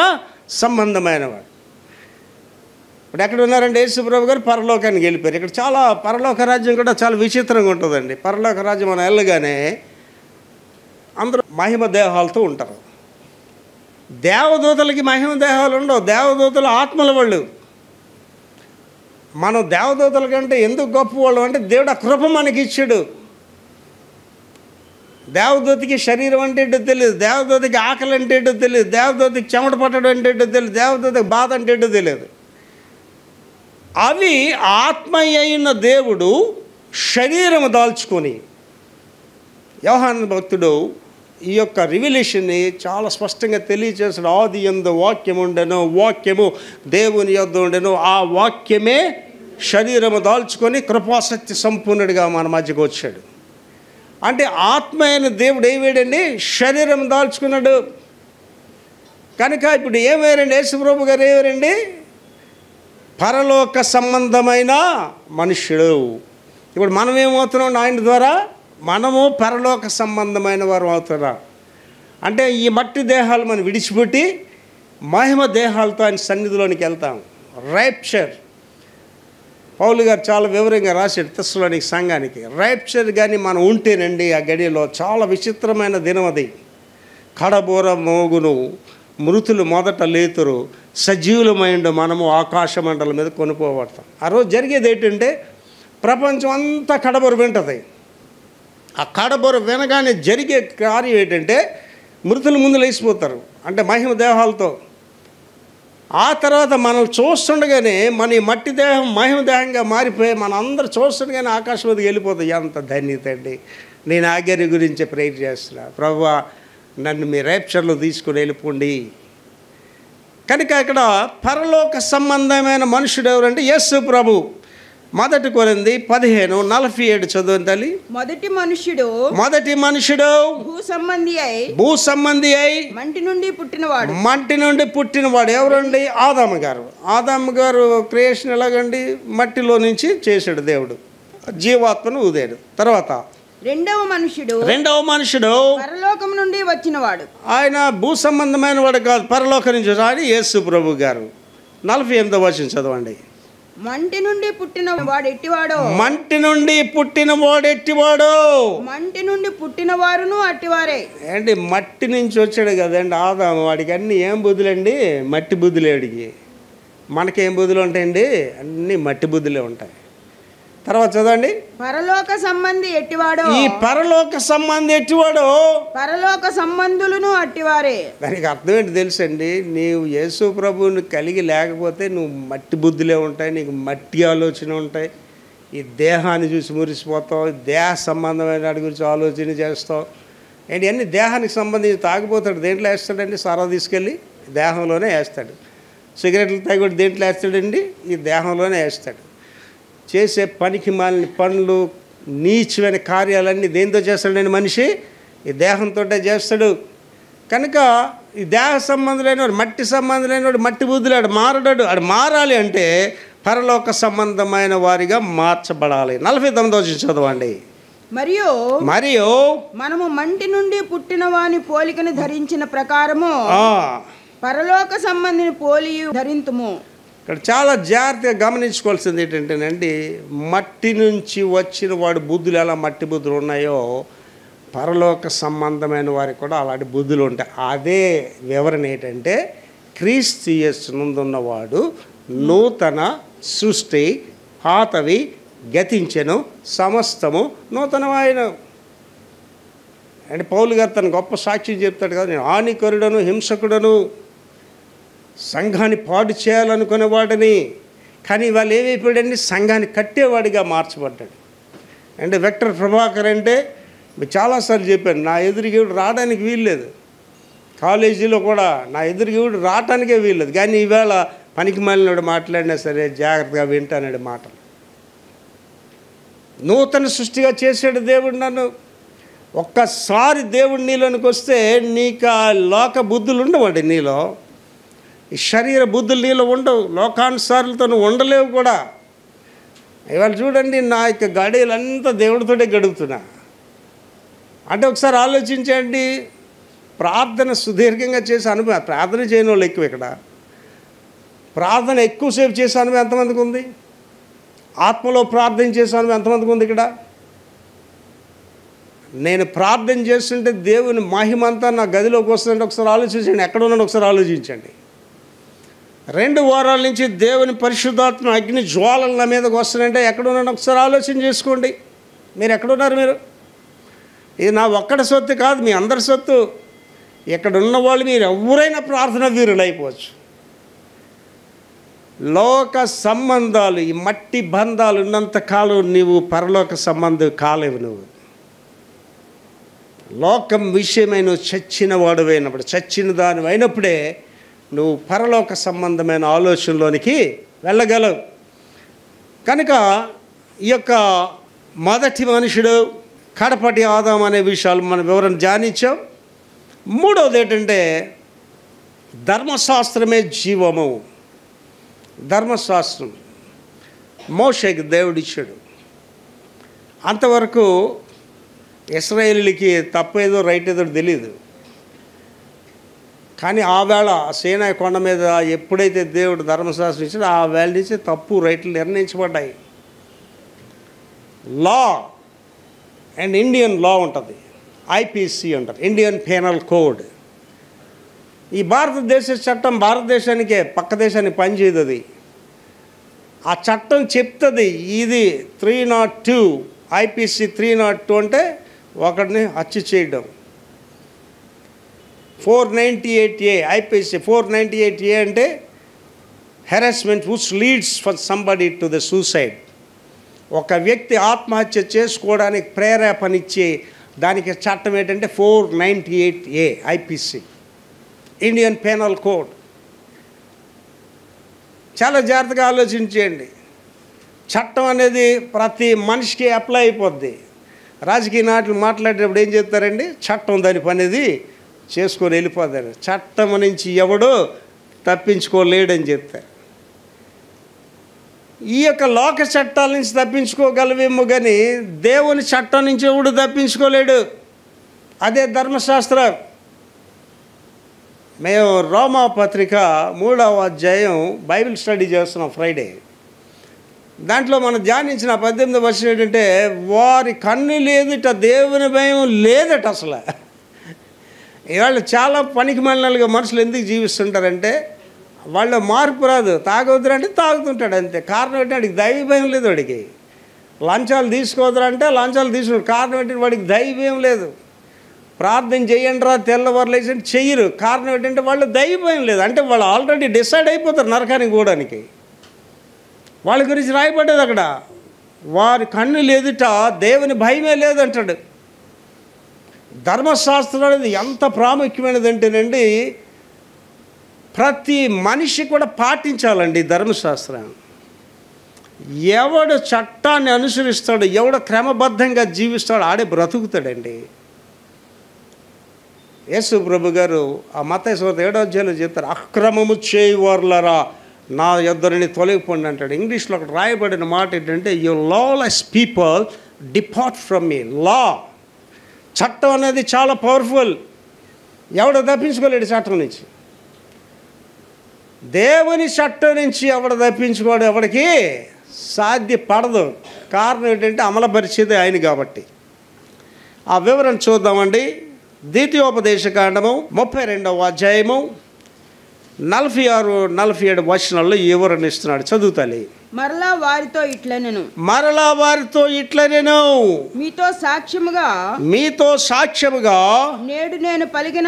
సంబంధమైన వాడు. ఇప్పుడు ఎక్కడ ఉన్నారంటే యేసు ప్రభు గారు పరలోకానికి వెళ్ళిపోయారు. ఇక్కడ చాలా పరలోక రాజ్యం కూడా చాలా విచిత్రంగా ఉంటుందండి. పరలోక రాజ్యం మనం వెళ్ళగానే అందరూ మహిమ దేహాలతో ఉంటారు. దేవదూతలకి మహిమ దేహాలు ఉండవు. దేవదూతలు ఆత్మల వాళ్ళు. మనం దేవదూతల కంటే ఎందుకు గొప్పవాళ్ళు అంటే దేవుడు ఆ కృప మనకి ఇచ్చాడు. దేవదూతకి శరీరం అంటే ఏంటో తెలియదు, దేవదూతకి ఆకలి అంటే ఏంటో తెలియదు, దేవదూతకి చెమట పట్టడం అంటే ఏంటో తెలియదు, దేవదూతకి బాధ అంటే ఏంటో తెలియదు. అవి ఆత్మ అయిన దేవుడు శరీరము దాల్చుకొని, యోహాను భక్తుడు ఈ యొక్క రివిలేషన్ని చాలా స్పష్టంగా తెలియచేసిన ఆది యందు వాక్యం ఉండెను, వాక్యము దేవుని యొద్ద ఉండెను, ఆ వాక్యమే శరీరము దాల్చుకొని కృపాసక్తి సంపూర్ణుడిగా మన మధ్యకు వచ్చాడు. అంటే ఆత్మ అయిన దేవుడు ఏమేడండి? శరీరం దాల్చుకున్నాడు. కనుక ఇప్పుడు ఏమయ్యారండి? యేసుప్రభు గారు ఏమయ్యారండి? పరలోక సంబంధమైన మనుష్యుడు. ఇప్పుడు మనం ఏమవుతున్నాం ఆయన ద్వారా? మనము పరలోక సంబంధమైన వారు అవుతున్నాం. అంటే ఈ మట్టి దేహాలు మనం విడిచిపెట్టి మహిమ దేహాలతో ఆయన సన్నిధిలోనికి వెళ్తాం. రైప్చర్ పౌలు గారు చాలా వివరంగా రాశాడు తెస్సలోనిక సంఘానికి. రైప్చర్ కానీ మనం ఉంటేనండి ఆ గడిలో చాలా విచిత్రమైన దినం అది. కడబోర మోగును, మృతులు మొదట లేతురు, సజీవులమైండు మనము ఆకాశ మండలం మీద కొనుక్కోబడతాం. ఆ రోజు జరిగేది ఏంటంటే ప్రపంచం అంతా కడబోర వింటది. ఆ కడబోర వినగానే జరిగే కార్యం ఏంటంటే మృతులు ముందు లేచిపోతారు, అంటే మహిమ దేహాలతో. ఆ తర్వాత మనం చూస్తుండగానే మన ఈ మట్టి దేహం మహిమ దేహంగా మారిపోయి మన అందరూ చూస్తుండగానే ఆకాశం మీదకి వెళ్ళిపోతాయి. ఎంత ధన్యత అండి! నేను ఆజ్ఞ గురించి ప్రేయర్ చేస్తున్నా, ప్రభువా నన్ను మీ రేప్చర్లో తీసుకుని వెళ్ళిపోండి. కనుక ఇక్కడ పరలోక సంబంధమైన మనుషుడు ఎవరంటే యేసు ప్రభు. 1 కొరింథీ 15:47 చదువు తల్లి. మొదటి మనుష్యుడు భూ సంబంధి అయి మంటి నుండి పుట్టినవాడు ఎవరండి? ఆదాము గారు క్రియేషన్ ఎలాగండి? మట్టిలో నుంచి చేశాడు దేవుడు, జీవాత్మను ఊదాడు. తర్వాత రెండవ మనుషుడు పరలోకం నుండి వచ్చినవాడు. ఆయన భూ సంబంధమైన వాడు కాదు, పరలోకం నుంచి ఆయన యేసు ప్రభు గారు. 48వ వచనం చదవండి. మంటి నుండి పుట్టిన వాడు ఎట్టివాడో, మంటి నుండి పుట్టిన వారును అట్టివారే. ఏంటి? మట్టి నుంచి వచ్చాడు కదండి ఆదాము. వాడికి అన్నీ ఏం బుద్ధులండి? మట్టి బుద్ధులే. వాడికి మనకేం బుద్ధులు ఉంటాయండి? అన్నీ మట్టి బుద్ధులే ఉంటాయి. తర్వాత చదవండి. పరలోక సంబంధి ఎట్టివాడో, ఈ పరలోక సంబంధి ఎట్టివాడో పరలోక సంబంధులను అట్టివారే. దానికి అర్థం ఏంటి తెలుసండి? నీవు యేసు ప్రభువుని కలిగి లేకపోతే నువ్వు మట్టి బుద్ధులే ఉంటాయి, నీకు మట్టి ఆలోచన ఉంటాయి, ఈ దేహాన్ని చూసి మురిసిపోతావు, దేహ సంబంధమైన వాటి గురించి ఆలోచన చేస్తావు. ఏంటి అన్ని దేహానికి సంబంధించి తాగిపోతాడు. దేంట్లో వేస్తాడండి? సారా తీసుకెళ్ళి దేహంలోనే వేస్తాడు. సిగరెట్లు తాగి దేంట్లో వేస్తాడండి? ఈ దేహంలోనే వేస్తాడు. చేసే పనికి మాలిన పనులు, నీచమైన కార్యాలన్నీ దేంతో చేస్తాడండి మనిషి? ఈ దేహంతో చేస్తాడు. కనుక ఈ దేహ సంబంధులైన వాడు, మట్టి సంబంధులైన వాడు మట్టి బుద్ధులాడు మారడాడు. ఆడు మారాలి అంటే పరలోక సంబంధమైన వారిగా మార్చబడాలి. 49వ వచనం చదవండి. మరియు మనము మంటి నుండి పుట్టిన వాని పోలికను ధరించిన ప్రకారము పరలోక సంబంధిని పోలియు ధరింతుము. ఇక్కడ చాలా జాగ్రత్తగా గమనించుకోవాల్సింది ఏంటంటేనండి, మట్టి నుంచి వచ్చిన వాడి బుద్ధులు ఎలా మట్టి బుద్ధులు ఉన్నాయో పరలోక సంబంధమైన వారికి కూడా అలాంటి బుద్ధులు ఉంటాయి. అదే వివరణ ఏంటంటే క్రీస్తు యేసు నందున్నవాడు నూతన సృష్టి, పాతవి గతించెను, సమస్తము నూతనమైన. అంటే పౌలు గారు తన గొప్ప సాక్ష్యం చెప్తాడు కదా, నేను హానికరుడను, హింసకుడను, సంఘాన్ని పాడు చేయాలనుకునేవాడని. కానీ వాళ్ళు ఏమైపోయాడండి? సంఘాన్ని కట్టేవాడిగా మార్చబడ్డాడు. అంటే విక్టర్ ప్రభాకర్ అంటే చాలాసార్లు చెప్పాను, నా ఎదురుగేవుడు రావడానికి వీల్లేదు. కాలేజీలో కూడా నా ఎదురుగేవుడు రావటానికే వీల్లేదు. కానీ ఈవేళ పనికి మాలినోడు మాట్లాడినా సరే జాగ్రత్తగా వింటానడు మాటలు. నూతన సృష్టిగా చేసాడు దేవుడు నన్ను. ఒక్కసారి దేవుడు నీలోనికి వస్తే నీకు ఆ లోక బుద్ధులు ఉండవండి నీలో, ఈ శరీర బుద్ధులు నీలో ఉండవు, లోకానుసారులతో నువ్వు ఉండలేవు కూడా. ఇవాళ చూడండి, నా యొక్క గడియలంతా దేవుడితోటే గడుపుతున్నా. అంటే ఒకసారి ఆలోచించండి, ప్రార్థన సుదీర్ఘంగా చేసే అనుభవం, ప్రార్థన చేయని వాళ్ళు ఎక్కువ ఇక్కడ. ప్రార్థన ఎక్కువసేపు చేసే అనుభవం ఎంతమందికి ఉంది? ఆత్మలో ప్రార్థన చేసే అనుభవం ఎంతమందికి ఉంది ఇక్కడ? నేను ప్రార్థన చేస్తుంటే దేవుని మహిమంతా నా గదిలోకి వస్తుందంటే ఒకసారి ఆలోచించండి. ఎక్కడ ఉన్నాడు ఒకసారి ఆలోచించండి. 2 వారాల నుంచి దేవుని పరిశుద్ధాత్మ అగ్ని జ్వాలల నా మీదకి వస్తుందంటే ఎక్కడున్నాను ఒకసారి ఆలోచన చేసుకోండి. మీరు ఎక్కడున్నారు? మీరు ఇది నా ఒక్కడి సొత్తు కాదు, మీ అందరి సొత్తు. ఇక్కడ ఉన్న వాళ్ళు మీరు ఎవరైనా ప్రార్థన వీరులు అయిపోవచ్చు. లోక సంబంధాలు, ఈ మట్టి బంధాలు ఉన్నంతకాలం నీవు పరలోక సంబంధం కాలేవు. నువ్వు లోకం విషయమై నువ్వు చచ్చిన వాడువైనప్పుడు, చచ్చిన దాని అయినప్పుడే నువ్వు పరలోక సంబంధమైన ఆలోచనలోనికి వెళ్ళగలవు. కనుక ఈ యొక్క మొదటి మనుషుడు, కడపటి ఆదాం అనే విషయాలు మనం వివరణ ధ్యానించాం. మూడవది ఏంటంటే ధర్మశాస్త్రమే జీవము. ధర్మశాస్త్రం మోషేకి దేవుడిచ్చాడు. అంతవరకు ఇశ్రాయేలీలకి తప్పేదో రైట్ ఏదో తెలియదు. కానీ ఆ వేళ సీనాయి కొండ మీద ఎప్పుడైతే దేవుడు ధర్మశాస్త్రం ఇచ్చాడో ఆ వేళ నుంచి తప్పు రైట్లు నిర్ణయించబడ్డాయి. లా అండ్ ఇండియన్ లా ఉంటుంది, ఐపీసీ అంటారు, ఇండియన్ పెనల్ కోడ్. ఈ భారతదేశ చట్టం భారతదేశానికే, పక్క దేశానికి పనిచేయదు. అది ఆ చట్టం చెప్తుంది ఇది 302 ఐపీసీ 302 అంటే ఒకటిని హత్య చేయడం. 498A ఐపీసీ 498A అంటే harassment which leads for somebody to the suicide. ఒక వ్యక్తి ఆత్మహత్య చేసుకోవడానికి ప్రేరేపణిచ్చే దానికి చట్టం ఏంటంటే 498A IPC, Indian penal code. చాలా జాగ్రత్తగా ఆలోచించేయండి. చట్టం అనేది ప్రతి మనిషికి అప్లై అయిపోద్ది. రాజకీయ నాయకులు మాట్లాడేటప్పుడు ఏం చెప్తారండి, చట్టం దాని పనేది చేసుకొని వెళ్ళిపోతారు. చట్టం నుంచి ఎవడో తప్పించుకోలేడని చెప్తారు. ఈ యొక్క లోక చట్టాల నుంచి తప్పించుకోగలవేమో కానీ దేవుని చట్టం నుంచి ఎవడు తప్పించుకోలేడు. అదే ధర్మశాస్త్రం. మేము రోమా పత్రిక 3వ అధ్యాయం బైబిల్ స్టడీ చేస్తున్నాం ఫ్రైడే. దాంట్లో మనం ధ్యానించిన 18వ వచనం ఏంటంటే వారి కన్ను లేదుట దేవుని భయం లేదట. అసలు ఇవాళ చాలా పనికి మాలినలుగా మనుషులు ఎందుకు జీవిస్తుంటారంటే వాళ్ళు మార్పు రాదు. తాగొద్దురంటే తాగుతుంటాడు అంతే. కారణం ఏంటంటే వాడికి దైవ భయం లేదు. వాడికి లంచాలు తీసుకోవద్దురంటే లంచాలు తీసుకుంటాడు. కారణం ఏంటంటే వాడికి దైవ భయం లేదు. ప్రార్థన చేయండి రా తెల్లవారు లేచి చెయ్యరు. కారణం ఏంటంటే వాళ్ళు దైవ భయం లేదు. అంటే వాళ్ళు ఆల్రెడీ డిసైడ్ అయిపోతారు నరకానికి పోవడానికి. వాళ్ళ గురించి రాయబడ్డది అక్కడ, వారి కన్ను లేదుట దేవుని భయమే లేదంటాడు. ధర్మశాస్త్రం అనేది ఎంత ప్రాముఖ్యమైనది అంటేనండి ప్రతి మనిషి కూడా పాటించాలండి ధర్మశాస్త్రం. ఎవడు చట్టాన్ని అనుసరిస్తాడు, ఎవడు క్రమబద్ధంగా జీవిస్తాడు ఆడే బ్రతుకుతాడండి. యేసు ప్రభు గారు ఆ మత్తయి సువార్త 7వ అధ్యాయంలో చెప్తారు, అక్రమము చేయవారులారా నా యొద్దరిని తొలగిపోండి అంటాడు. ఇంగ్లీష్లో అక్కడ రాయబడిన మాట ఏంటంటే you lawless people depart from me. Law, చట్టం అనేది చాలా పవర్ఫుల్. ఎవడు తప్పించుకోలేడు చట్టం నుంచి. దేవుని చట్టం నుంచి ఎవడు తప్పించుకోడు, ఎవడికి సాధ్యపడదు. కారణం ఏంటంటే అమలుపరిచేది ఆయన కాబట్టి. ఆ వివరణ చూద్దామండి. ద్వితీయోపదేశకాండము 32వ అధ్యాయము 46-47 వచనాల్లో ఈ వివరణ ఇస్తున్నాడు. చదువుతాలి. మరలా వారితో ఇట్లనెను మీతో సాక్ష్యముగా నేడు నేను పలికిన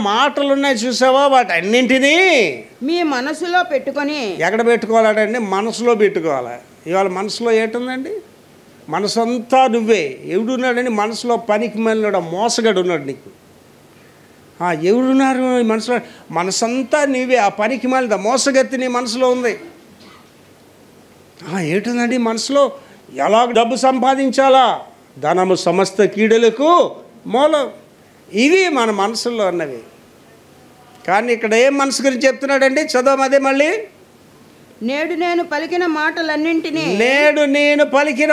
మాటలున్నాయి చూసావా, వాటన్నింటినీ మీ మనసులో పెట్టుకొని. ఎక్కడ పెట్టుకోవాలండి? మనసులో పెట్టుకోవాలి. ఇవాళ మనసులో ఏంటుందండి? మనసంతా నువ్వే. ఎవడున్నాడని మనసులో పనికి మళ్ళీ మోసగాడు ఉన్నాడు నీకు. ఎవరున్నారు మనసులో? మనసంతా నీవే. ఆ పనికి మళ్ళీ మోసగత్తి నీ మనసులో ఉంది. ఏంటుందండి మనసులో? ఎలా డబ్బు సంపాదించాలా, ధనము సమస్త కీడులకు మూలం. ఇవి మన మనసులో ఉన్నవి. కానీ ఇక్కడ ఏం మనసు గురించి చెప్తున్నాడండి? చదవం అదే మళ్ళీ. నేడు నేను పలికిన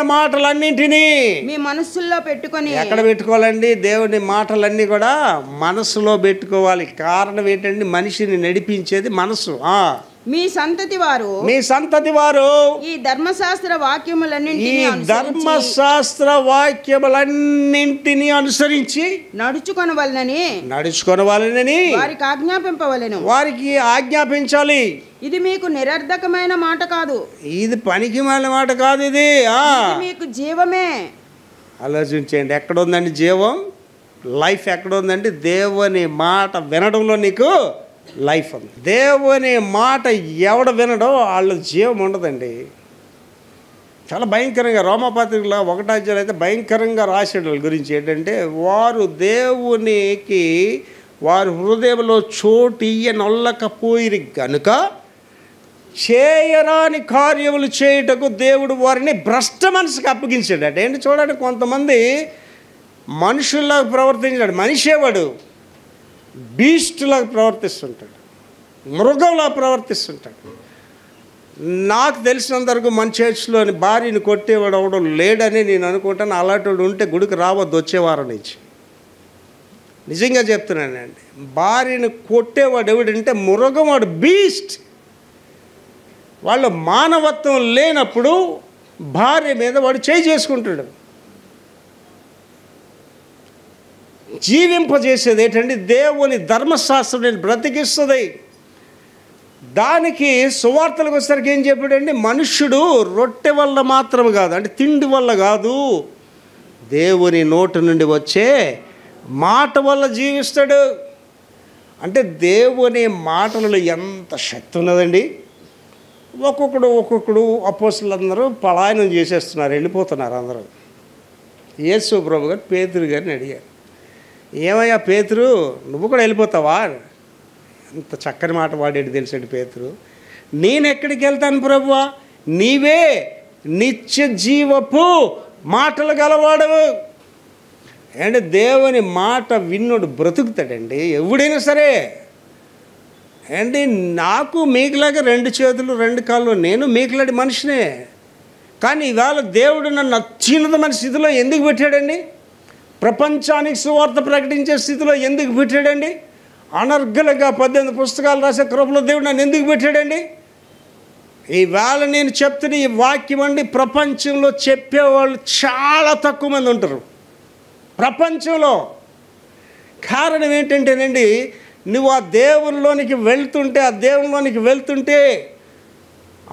మాటలన్నింటినీ మీ మనస్సుల్లో పెట్టుకొని. ఎక్కడ పెట్టుకోవాలండి? దేవుని మాటలన్నీ కూడా మనసులో పెట్టుకోవాలి. కారణం ఏంటంటే మనిషిని నడిపించేది మనసు. మీ సంతతి వారు ఈ ధర్మశాస్త్ర వాక్యములన్నింటినీ అనుసరించి నడుచుకొనవలెనని వారికి ఆజ్ఞాపించాలి. ఇది మీకు నిరర్ధకమైన మాట కాదు, ఇది పనికిమాలిన మాట కాదు, ఇది మీకు జీవమే. ఆలోచించండి, ఎక్కడుందండి జీవం? లైఫ్ ఎక్కడుందండి? దేవుని మాట వినడంలో నీకు లైఫ్ ఉంది. దేవుని మాట ఎవడ వినడో వాళ్ళ జీవం ఉండదండి. చాలా భయంకరంగా రోమపత్రికలో 1వ అధ్యాయంలో అయితే భయంకరంగా రాసాడు వాళ్ళ గురించి. ఏంటంటే వారు దేవునికి వారి హృదయంలో చోటు ఇయ్యనొల్లకపోయిరి గనుక చేయరాని కార్యములు చేయుటకు దేవుడు వారిని భ్రష్ట మనసుకు అప్పగించాడు. అంటే ఏంటి చూడండి, కొంతమంది మనుషుల్లాగా ప్రవర్తించాడు. మనిషేవాడు బీస్టులాగా ప్రవర్తిస్తుంటాడు, మృగంలా ప్రవర్తిస్తుంటాడు. నాకు తెలిసినంతవరకు మన చర్చ్లోని భార్యని కొట్టేవాడు అవడం లేడని నేను అనుకుంటాను. అలాంటి వాడు ఉంటే గుడికి రావద్దు వచ్చే వారం నుంచి. నిజంగా చెప్తున్నానండి, భార్యని కొట్టేవాడు ఎవడంటే మృగం, వాడు బీస్ట్. వాళ్ళు మానవత్వం లేనప్పుడు భార్య మీద వాడు చేయి చేసుకుంటాడు. జీవింపజేసేది ఏంటంటే దేవుని ధర్మశాస్త్రం నేను బ్రతికిస్తుంది. దానికి సువార్తలకు వచ్చేసరికి ఏం చెప్పాడండి, మనుష్యుడు రొట్టె వల్ల మాత్రం కాదు, అంటే తిండి వల్ల కాదు, దేవుని నోటి నుండి వచ్చే మాట వల్ల జీవిస్తాడు. అంటే దేవుని మాటలలో ఎంత శక్తి ఉన్నదండి. ఒక్కొక్కడు అపోస్తలులందరూ పలాయనం చేసేస్తున్నారు, వెళ్ళిపోతున్నారు అందరూ. యేసు ప్రభు గారు పేతురు గారిని అడిగారు, ఏమయ్యా పేతురు, నువ్వు కూడా వెళ్ళిపోతావా? అంత చక్కని మాట వాడేది తెలిసాడు పేతురు. నేను ఎక్కడికి వెళ్తాను ప్రభువా, నీవే నిత్య జీవపు మాటలు గలవాడవు. అంటే దేవుని మాట విన్నోడు బ్రతుకుతాడండి, ఎవడైనా సరే. అంటే నాకు మీకులాగా 2 చేతులు 2 కాళ్ళు, నేను మీకులాంటి మనిషినే. కానీ ఇవాళ దేవుడు నన్ను అత్యున్నతమైన స్థితిలో ఎందుకు పెట్టాడండి? ప్రపంచానికి సువార్త ప్రకటించే స్థితిలో ఎందుకు పెట్టాడండి? అనర్గళగా 18 పుస్తకాలు రాసే కృపలో దేవుడు నన్ను ఎందుకు పెట్టాడండి? ఈవేళ నేను చెప్తున్న ఈ వాక్యం అండి, ప్రపంచంలో చెప్పేవాళ్ళు చాలా తక్కువ మంది ఉంటారు ప్రపంచంలో. కారణం ఏంటంటేనండి, నువ్వు ఆ దేవునిలోనికి వెళ్తుంటే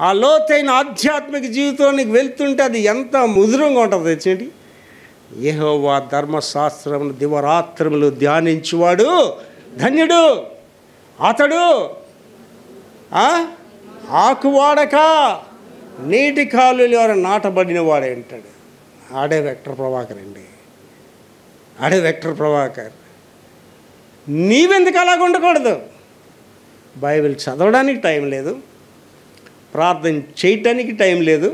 ఆ లోతైన ఆధ్యాత్మిక జీవితానికి వెళ్తుంటే అది ఎంత మధురంగా ఉంటుంది తెచ్చండి. యెహోవా ధర్మశాస్త్రమును దివరాత్రములు ధ్యానించువాడు ధన్యుడు, అతడు ఆకువాడక నీటి కాలువలు ఎవరు నాటబడిన వాడే అంటాడు. ఆడే వెక్టర్ ప్రభాకర్ అండి, ఆడే వెక్టర్ ప్రభాకర్. నీవెందుకు అలాగ ఉండకూడదు? బైబిల్ చదవడానికి టైం లేదు, ప్రార్థన చేయటానికి టైం లేదు,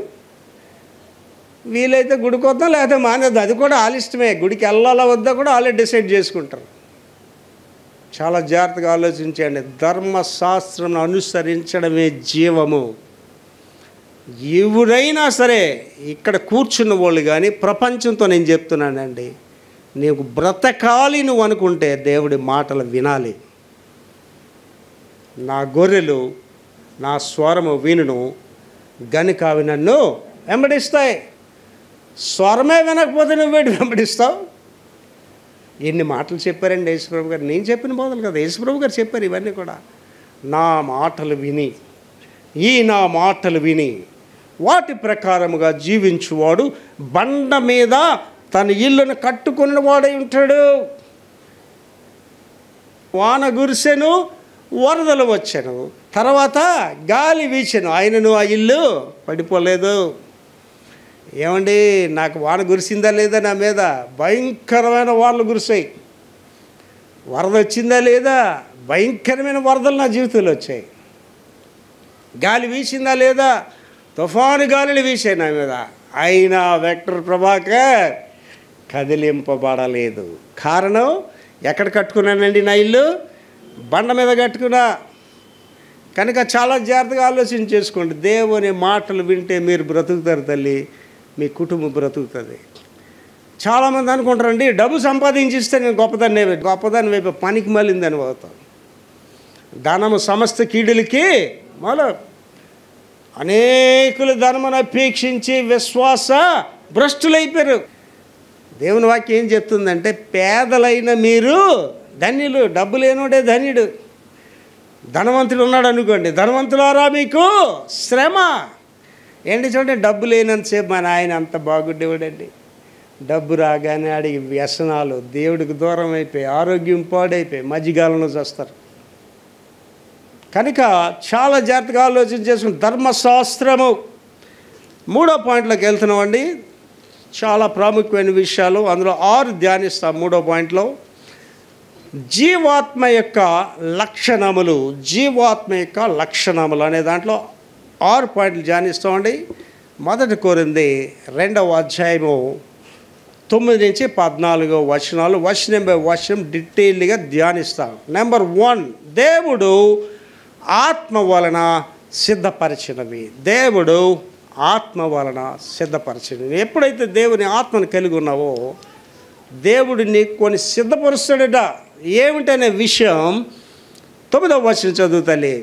వీలైతే గుడికి వద్దాం లేకపోతే మానేద్దాం, అది కూడా ఆలిష్టమే. గుడికి వెళ్ళాలా వద్దా కూడా వాళ్ళే డిసైడ్ చేసుకుంటారు. చాలా జాగ్రత్తగా ఆలోచించండి. ధర్మశాస్త్రం అనుసరించడమే జీవము. ఎవరైనా సరే ఇక్కడ కూర్చున్న వాళ్ళు కానీ ప్రపంచంతో నేను చెప్తున్నానండి, నీకు బ్రతకాలి నువ్వు అనుకుంటే దేవుడి మాటలు వినాలి. నా గొర్రెలు నా స్వరము వినును గనుక అవి నన్ను వెంబడిస్తాయి. స్వరమే వినకపోతే నువ్వు వెంబడిస్తావు. ఎన్ని మాటలు చెప్పారండి యేసుప్రభు గారు. నేను చెప్పిన బోధలు కదా, యేసుప్రభు గారు చెప్పారు ఇవన్నీ కూడా. నా మాటలు విని వాటి ప్రకారముగా జీవించువాడు బండ మీద తన ఇల్లును కట్టుకున్న వాడై ఉంటాడు. వాన కురిసెను, వరదలు వచ్చాను, తర్వాత గాలి వీచెను, ఆయనను ఆ ఇల్లు పడిపోలేదు. ఏమండి, నాకు వాన కురిసిందా లేదా నా మీద? భయంకరమైన వానలు కురిసాయి. వరద వచ్చిందా లేదా? భయంకరమైన వరదలు నా జీవితంలో వచ్చాయి. గాలి వీసిందా లేదా? తుఫాను గాలులు వీసాయి నా మీద. అయినా వెక్టర్ ప్రభాకర్ కదిలింపబడలేదు. కారణం, ఎక్కడ కట్టుకున్నానండి నా ఇల్లు? బండ మీద కట్టుకున్నా. కనుక చాలా జాగ్రత్తగా ఆలోచన చేసుకోండి. దేవుని మాటలు వింటే మీరు బ్రతుకుతారు తల్లి, మీ కుటుంబం బ్రతుకుతుంది. చాలామంది అనుకుంటారండి, డబ్బు సంపాదించిస్తే నేను గొప్పదాన్ని వైపు పనికి మళ్ళిందని పోతాం. ధనము సమస్త కీడులకి మళ్ళీ అనేకులు ధనమును అపేక్షించి విశ్వాస భ్రష్టులైపోయారు. దేవుని వాక్యం ఏం చెప్తుందంటే, పేదలైన మీరు ధన్యులు, డబ్బు లేనుడే ధన్యుడు. ధనవంతుడు ఉన్నాడు అనుకోండి, ధనవంతులారా మీకు శ్రమ. ఏంటి చూడండి, డబ్బు లేనంతసేపు మా నాయన అంత బాగుండేవాడండి. డబ్బు రాగానే అడిగి వ్యసనాలు, దేవుడికి దూరం అయిపోయి, ఆరోగ్యం పాడైపోయి మధ్యకాలంలో చేస్తారు. కనుక చాలా జాగ్రత్తగా ఆలోచన చేసుకుని ధర్మశాస్త్రము మూడో పాయింట్లోకి వెళ్తున్నామండి. చాలా ప్రాముఖ్యమైన విషయాలు, అందులో 6 ధ్యానిస్తాం. మూడో పాయింట్లో జీవాత్మ యొక్క లక్షణములు, జీవాత్మ యొక్క లక్షణములు అనే దాంట్లో 6 పాయింట్లు ధ్యానిస్తామండి. 1 కొరింథీ 2వ అధ్యాయము 9 నుంచి 14 వచనాలు వచనం బై వచనం డీటెయిల్గా ధ్యానిస్తాం. నెంబర్ 1, దేవుడు ఆత్మ వలన సిద్ధపరిచినవి. దేవుడు ఆత్మ వలన సిద్ధపరిచినవి. ఎప్పుడైతే దేవుని ఆత్మను కలిగి ఉన్నావో దేవుడు నీకు కొన్ని సిద్ధపరుస్తాడట. ఏమిటనే విషయం 9వ వచనం చదువు తల్లి.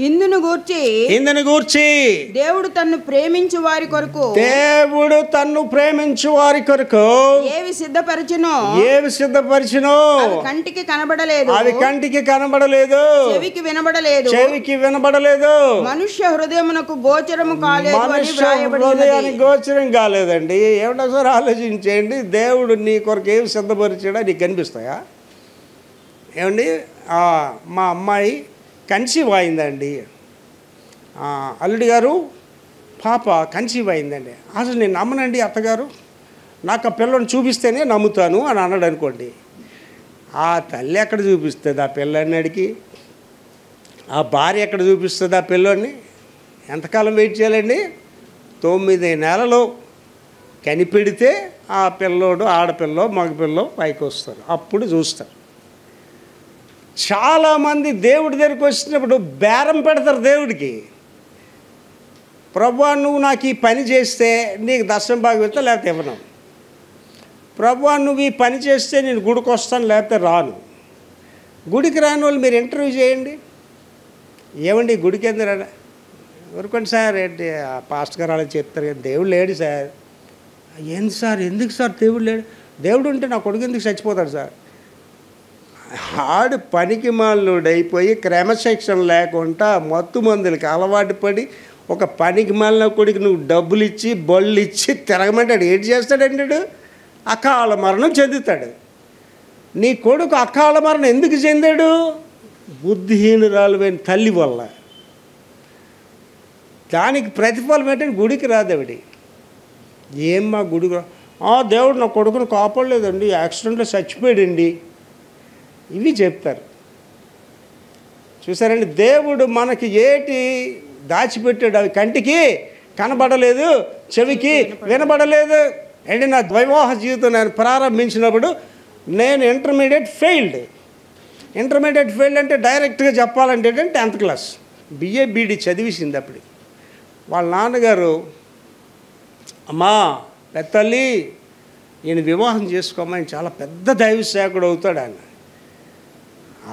ఇందును గూర్చి దేవుడు తన్ను ప్రేమించు వారి కొరకు ఏవి సిద్ధపరిచినో కంటికి కనబడలేదు, చెవికి వినబడలేదు, మనుష్య హృదయమునకు గోచరము గోచరం కాలేదండి. ఏమన్నా సార్ ఆలోచించేయండి. దేవుడు నీ కొరకు ఏమి సిద్ధపరిచాడా నీకు కనిపిస్తాయా? ఏమండి, మా అమ్మాయి కన్సీవ్ అయిందండి, అల్లుడి గారు పాప కన్సీవ్ అయిందండి. అసలు నేను నమ్మనండి అత్తగారు, నాకు ఆ పిల్లని చూపిస్తేనే నమ్ముతాను అని అన్నాడు అనుకోండి. ఆ తల్లి ఎక్కడ చూపిస్తుంది ఆ పిల్లడికి? ఆ భార్య ఎక్కడ చూపిస్తుంది ఆ పిల్లోడిని? ఎంతకాలం వెయిట్ చేయాలండి? 9 నెలలు కనిపెడితే ఆ పిల్లోడు, ఆడపిల్లో మగపిల్లో పైకి వస్తారు, అప్పుడు చూస్తారు. చాలామంది దేవుడి దగ్గరికి వచ్చినప్పుడు బేరం పెడతారు దేవుడికి. ప్రభువా నువ్వు నాకు ఈ పని చేస్తే నీకు దర్శనం బాగా ఇస్తా, లేకపోతే ఇవ్వను. ప్రభువా నువ్వు ఈ పని చేస్తే నేను గుడికి వస్తాను, లేకపోతే రాను. గుడికి రాని వాళ్ళు మీరు ఇంటర్వ్యూ చేయండి. ఏమండి గుడికి ఎందుకు రా? ఊరుకోండి సార్, ఏంటి పాస్టర్ గారు అలా చెప్తారు కదా, దేవుడు లేడు సార్. ఏంటి సార్, ఎందుకు సార్ దేవుడు లేడు? దేవుడు ఉంటే నా కొడుకు ఎందుకు చచ్చిపోతాడు సార్? ఆడు పనికి మాలినోడైపోయి క్రమశిక్షణ లేకుండా మత్తు మందులకి అలవాటు పడి ఒక పనికి మాలిన కొడుకు నువ్వు డబ్బులు ఇచ్చి బళ్ళు ఇచ్చి తిరగమంటాడు. ఏం చేస్తాడంటాడు? అకాల మరణం చెందుతాడు. నీ కొడుకు అకాల మరణం ఎందుకు చెందాడు? బుద్ధిహీనురాలువైన తల్లి వల్ల. దానికి ప్రతిఫలం ఏంటంటే గుడికి రాదేవిడి. ఏమ్మా గుడికి దేవుడు నా కొడుకును కాపాడలేదండి, యాక్సిడెంట్లో చచ్చిపోయాడండి, ఇవి చెప్తారు. చూసారండి, దేవుడు మనకి ఏటి దాచిపెట్టాడు? అవి కంటికి కనబడలేదు, చెవికి వినబడలేదు. అంటే నా ద్వైవాహ జీవితం నేను ప్రారంభించినప్పుడు నేను ఇంటర్మీడియట్ ఫెయిల్డ్ అంటే డైరెక్ట్గా చెప్పాలంటే 10th క్లాస్ బిఏ బీడీ చదివేసింది. అప్పుడు వాళ్ళ నాన్నగారు, అమ్మా పెద్దల్లి ఈయన వివాహం చేసుకోమా, ఆయన చాలా పెద్ద దైవ సేవకుడు అవుతాడు ఆయన.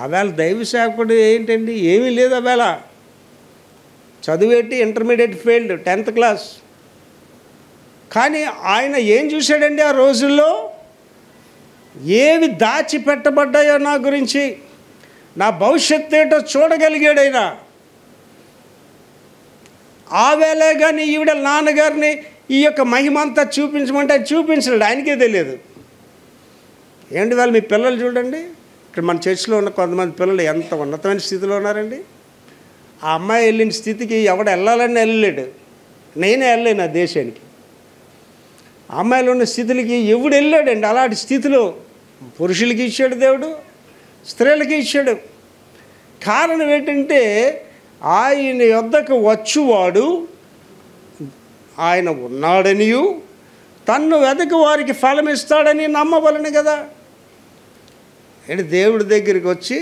ఆవేళ దైవ సేవకుడు ఏంటండి? ఏమీ లేదు. ఆవేళ చదివేటి ఇంటర్మీడియట్ ఫెయిల్డ్ 10th క్లాస్. కానీ ఆయన ఏం చూశాడండి ఆ రోజుల్లో? ఏవి దాచిపెట్టబడ్డాయో నా గురించి, నా భవిష్యత్తు ఏంటో చూడగలిగాడు ఆయన. ఆవేళే కానీ ఈవిడ నాన్నగారిని ఈ యొక్క మహిమంతా చూపించమంటే చూపించలేడు, ఆయనకే తెలియదు. ఏంటి వాళ్ళు మీ పిల్లలు చూడండి, ఇక్కడ మన చర్చిలో ఉన్న కొంతమంది పిల్లలు ఎంత ఉన్నతమైన స్థితిలో ఉన్నారండి. ఆ అమ్మాయి వెళ్ళిన స్థితికి ఎవడ వెళ్ళాలని వెళ్ళలేడు, నేనే వెళ్ళలేను ఆ దేశానికి. అమ్మాయిలు ఉన్న స్థితులకి ఎవడు వెళ్ళాడండి. అలాంటి స్థితిలో పురుషులకి ఇచ్చాడు దేవుడు, స్త్రీలకి ఇచ్చాడు. కారణం ఏంటంటే ఆయన యొద్దకు వచ్చువాడు ఆయన ఉన్నాడనియు తన్ను వెదకు వారికి ఫలం ఇస్తాడని నమ్మవలని కదా. ఏంటి దేవుడి దగ్గరికి వచ్చి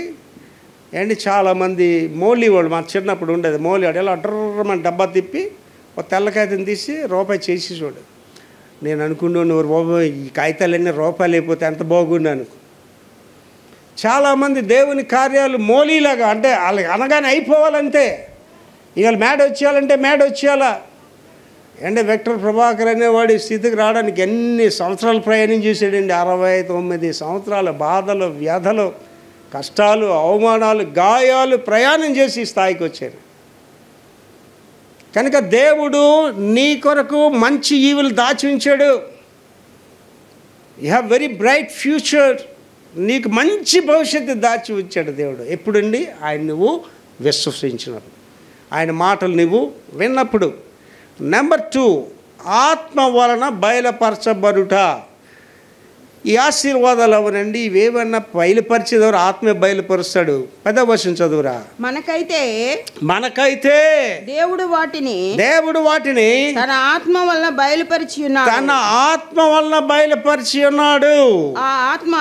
ఏంటి చాలామంది మోలీ వాళ్ళు, మా చిన్నప్పుడు ఉండేది మోలీ వాడు, ఎలా అడ్రమని డబ్బా తిప్పి ఒక తెల్ల కాగితం తీసి రూపాయి చేసి చూడు. నేను అనుకున్నాను రూపాయి, ఈ కాగితాలన్నీ రూపాయలు అయిపోతే ఎంత బాగున్నాను. చాలామంది దేవుని కార్యాలు మోలీలాగా, అంటే వాళ్ళకి అనగానే అయిపోవాలంతే. ఇవాళ మేడ వచ్చేయాలంటే మేడ వచ్చేయాలా. అంటే విక్టర్ ప్రభాకర్ అనేవాడి స్థితికి రావడానికి ఎన్ని సంవత్సరాలు ప్రయాణం చేశాడండి. 69 సంవత్సరాలు బాధలు, వ్యధలు, కష్టాలు, అవమానాలు, గాయాలు ప్రయాణం చేసి స్థాయికి వచ్చారు. కనుక దేవుడు నీ కొరకు మంచి ఈవులు దాచి ఉంచాడు. You have very bright future. నీకు మంచి భవిష్యత్తు దాచి ఉంచాడు దేవుడు. ఎప్పుడండి? ఆయన నువ్వు విశ్వసించినప్పుడు, ఆయన మాటలు నువ్వు విన్నప్పుడు. నెంబర్ 2, ఆత్మ వలన బయలుపరచబడుట. ఈ ఆశీర్వాదాలు అవనండి, ఇవేమన్నా బయలుపరిచేదెవరు? ఆత్మే బయలుపరుస్తాడు. 10వ వచనం చదువురా. మనకైతే దేవుడు వాటిని తన ఆత్మ వలన బయలుపరిచి ఉన్నాడు. ఆ ఆత్మ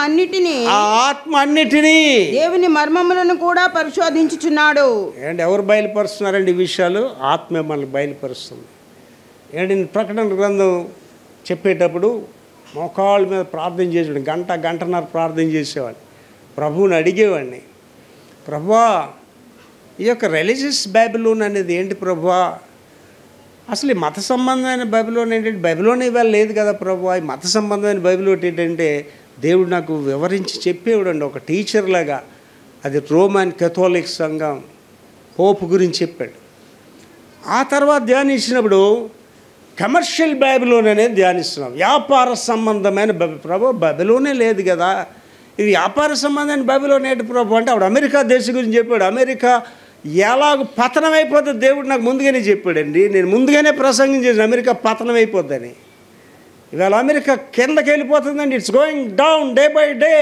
అన్నిటినీ దేవుని మర్మములను కూడా పరిశోధించుచున్నాడు. ఏంటి ఎవరు బయలుపరుస్తున్నారండి ఈ విషయాలు? ఆత్మే మనల్ని బయలుపరుస్తుంది. ఏంటి ప్రకటన గ్రంథం చెప్పేటప్పుడు మోకాళ్ళ మీద ప్రార్థన చేసేవాడు, గంటన్నర ప్రార్థన చేసేవాడు. ప్రభువుని అడిగేవాడిని, ప్రభువా ఈ యొక్క రిలీజియస్ బైబిలోన్ అనేది ఏంటి ప్రభువా? అసలు ఈ మత సంబంధమైన బైబిలోన్ ఏంటంటే, బైబిలోన్ ఇవాళ లేదు కదా ప్రభువా, ఈ మత సంబంధమైన బైబిలోన్ ఏంటంటే దేవుడు నాకు వివరించి చెప్పేవాడండి ఒక టీచర్ లాగా. అది రోమన్ కేథోలిక్ సంఘం పోపు గురించి చెప్పాడు. ఆ తర్వాత ధ్యానించినప్పుడు కమర్షియల్ బైబిలోన్ అనేది ధ్యానిస్తున్నాం. వ్యాపార సంబంధమైన ప్రభు బైబిలోనే లేదు కదా, ఇది వ్యాపార సంబంధమైన బైబిలోన్ ఏంటి ప్రభు అంటే అప్పుడు అమెరికా దేశం గురించి చెప్పాడు. అమెరికా ఎలాగ పతనం అయిపోతుంది దేవుడు నాకు ముందుగానే చెప్పాడండి. నేను ముందుగానే ప్రసంగం చేసిన అమెరికా పతనం అయిపోద్దని. ఇవాళ అమెరికా కిందకి వెళ్ళిపోతుందండి. It's going down day by day.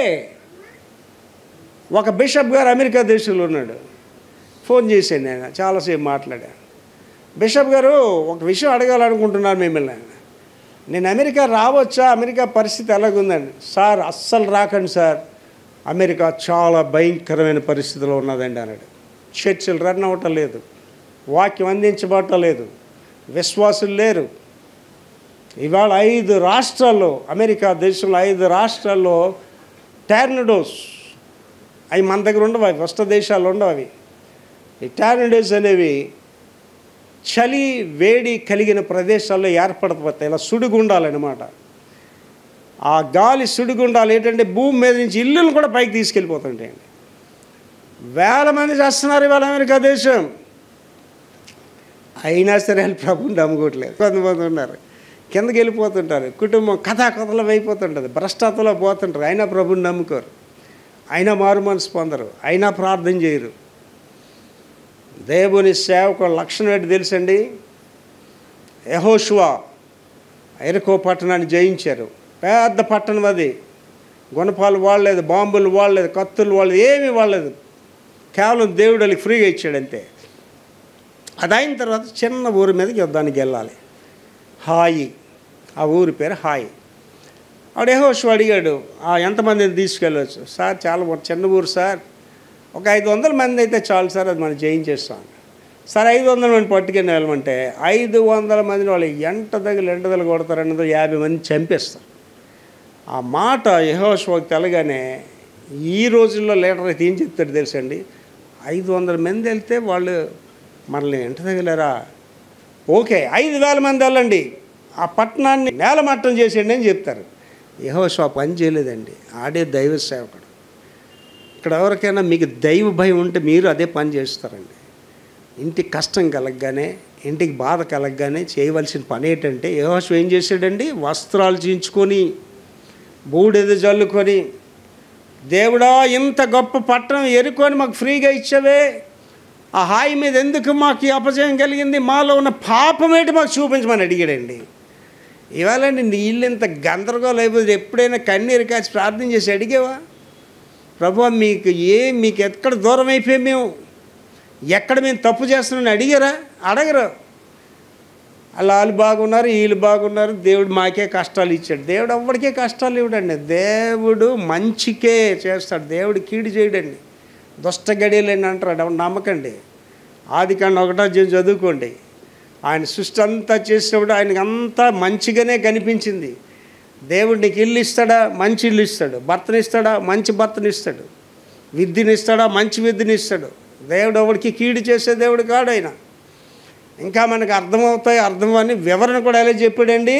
ఒక బిషప్ గారు అమెరికా దేశంలో ఉన్నాడు. ఫోన్ చేశాను, నేను చాలాసేపు మాట్లాడాను. బిషప్ గారు ఒక విషయం అడగాలనుకుంటున్నాను మిమ్మల్ని. నేను అమెరికా రావచ్చా? అమెరికా పరిస్థితి ఎలాగుందండి? సార్ అస్సలు రాకండి సార్, అమెరికా చాలా భయంకరమైన పరిస్థితిలో ఉన్నదండి అన్నాడు. చర్చలు రన్ అవ్వటం లేదు, వాక్యం అందించబడటం లేదు, విశ్వాసులు లేరు. ఇవాళ 5 రాష్ట్రాల్లో, అమెరికా దేశంలో 5 రాష్ట్రాల్లో టార్నడోస్ అవి మన దగ్గర ఉండవు, అవి వస్త దేశాలు ఉండవు. అవి ఈ టార్నడోస్ అనేవి చలి వేడి కలిగిన ప్రదేశాల్లో ఏర్పడిపోతాయి. ఇలా సుడిగుండాలన్నమాట. ఆ గాలి సుడిగుండాలు ఏంటంటే భూమి మీద నుంచి ఇల్లులు కూడా పైకి తీసుకెళ్ళిపోతుంటాయండి. వేల మంది చేస్తున్నారు ఇవాళ అమెరికా దేశం. అయినా సరే వాళ్ళు ప్రభుని నమ్ముకోవట్లేదు. కొంతమంది ఉన్నారు కిందకి వెళ్ళిపోతుంటారు, కుటుంబం కథాకథలం అయిపోతుంటుంది, భ్రష్టతలో పోతుంటారు. అయినా ప్రభుని నమ్ముకోరు, అయినా మారు మనసు పొందరు, అయినా ప్రార్థన చేయరు. దేవుని సేవకు లక్షణం ఏంటి తెలుసండి? యెహోషువ యెరికో పట్టణాన్ని జయించారు. పెద్ద పట్టణం అది. గుణపాలు వాడలేదు, బాంబులు వాడలేదు, కత్తులు వాడలేదు, ఏమీ వాడలేదు. కేవలం దేవుడు వాళ్ళకి ఫ్రీగా ఇచ్చాడు అంతే. అది అయిన తర్వాత చిన్న ఊరి మీదకి యుద్ధానికి వెళ్ళాలి. హాయి, ఆ ఊరి పేరు హాయి. ఆవిడ యెహోషువ అడిగాడు, ఎంతమందిని తీసుకెళ్ళవచ్చు? సార్ చాలా చిన్న ఊరు సార్, ఒక 500 మంది అయితే చాలు సార్, అది మనం జయించేస్తాం. సరే 500 మంది పట్టుకుని వెళ్ళమంటే 500 మందిని వాళ్ళు ఎంట తగిలి కొడతారు, 50 మంది చంపేస్తారు. ఆ మాట యెహోషువకు తెలగానే ఈ రోజుల్లో లీడర్ అయితే ఏం చెప్తాడు తెలుసండి? 500 మంది వెళ్తే వాళ్ళు మనల్ని ఎంట తగిలారా, ఓకే 5000 మంది వెళ్ళండి, ఆ పట్టణాన్ని నేలమట్టం చేసేయండి అని చెప్తారు. యెహోషువ పని చేయలేదండి, ఆడే దైవ సేవకుడు. ఇక్కడ ఎవరికైనా మీకు దైవ భయం ఉంటే మీరు అదే పని చేస్తారండి. ఇంటికి కష్టం కలగగానే, ఇంటికి బాధ కలగగానే చేయవలసిన పని ఏంటంటే, యెహోషువ ఏం చేశాడండి? వస్త్రాలు చించుకొని, బూడిద జల్లుకొని, దేవుడా ఇంత గొప్ప పట్టణం ఎరుకొని మాకు ఫ్రీగా ఇచ్చావే, ఆ హాయి మీద ఎందుకు మాకు అపజయం కలిగింది, మాలో ఉన్న పాపం ఏంటి మాకు చూపించమని అడిగాడండి. ఇవాళ నీళ్ళు ఇంత గందరగోళం అయిపోతుంది. ఎప్పుడైనా కన్నీరు కాచి ప్రార్థన చేసి అడిగేవా, ప్రభువా మీకు ఎక్కడ దూరం అయిపోయాం, మేము ఎక్కడ మేము తప్పు చేస్తున్నామని అడిగారా? అడగరు. అలా వాళ్ళు బాగున్నారు, వీళ్ళు బాగున్నారు, దేవుడు మాకే కష్టాలు ఇచ్చాడు. దేవుడు ఎవ్వడికే కష్టాలు ఇవ్వడండి. దేవుడు మంచికే చేస్తాడు, దేవుడు కీడు చేయడండి. దుష్ట గడియలేని అంటారు, నమ్మకండి. ఆదికాండం 1 చదువుకోండి. ఆయన సృష్టి అంతా చేసినప్పుడు ఆయనకి అంతా మంచిగానే కనిపించింది. దేవుడు నీకు ఇల్లు ఇస్తాడా? మంచి ఇల్లు ఇస్తాడు. భర్తనిస్తాడా? మంచి భర్తనిస్తాడు. విద్యనిస్తాడా? మంచి విద్యనిస్తాడు. దేవుడు ఎవరికి కీడు చేసే దేవుడు కాడు ఆయన. ఇంకా మనకు అర్థమని వివరణ కూడా ఎలా చెప్పాడండి?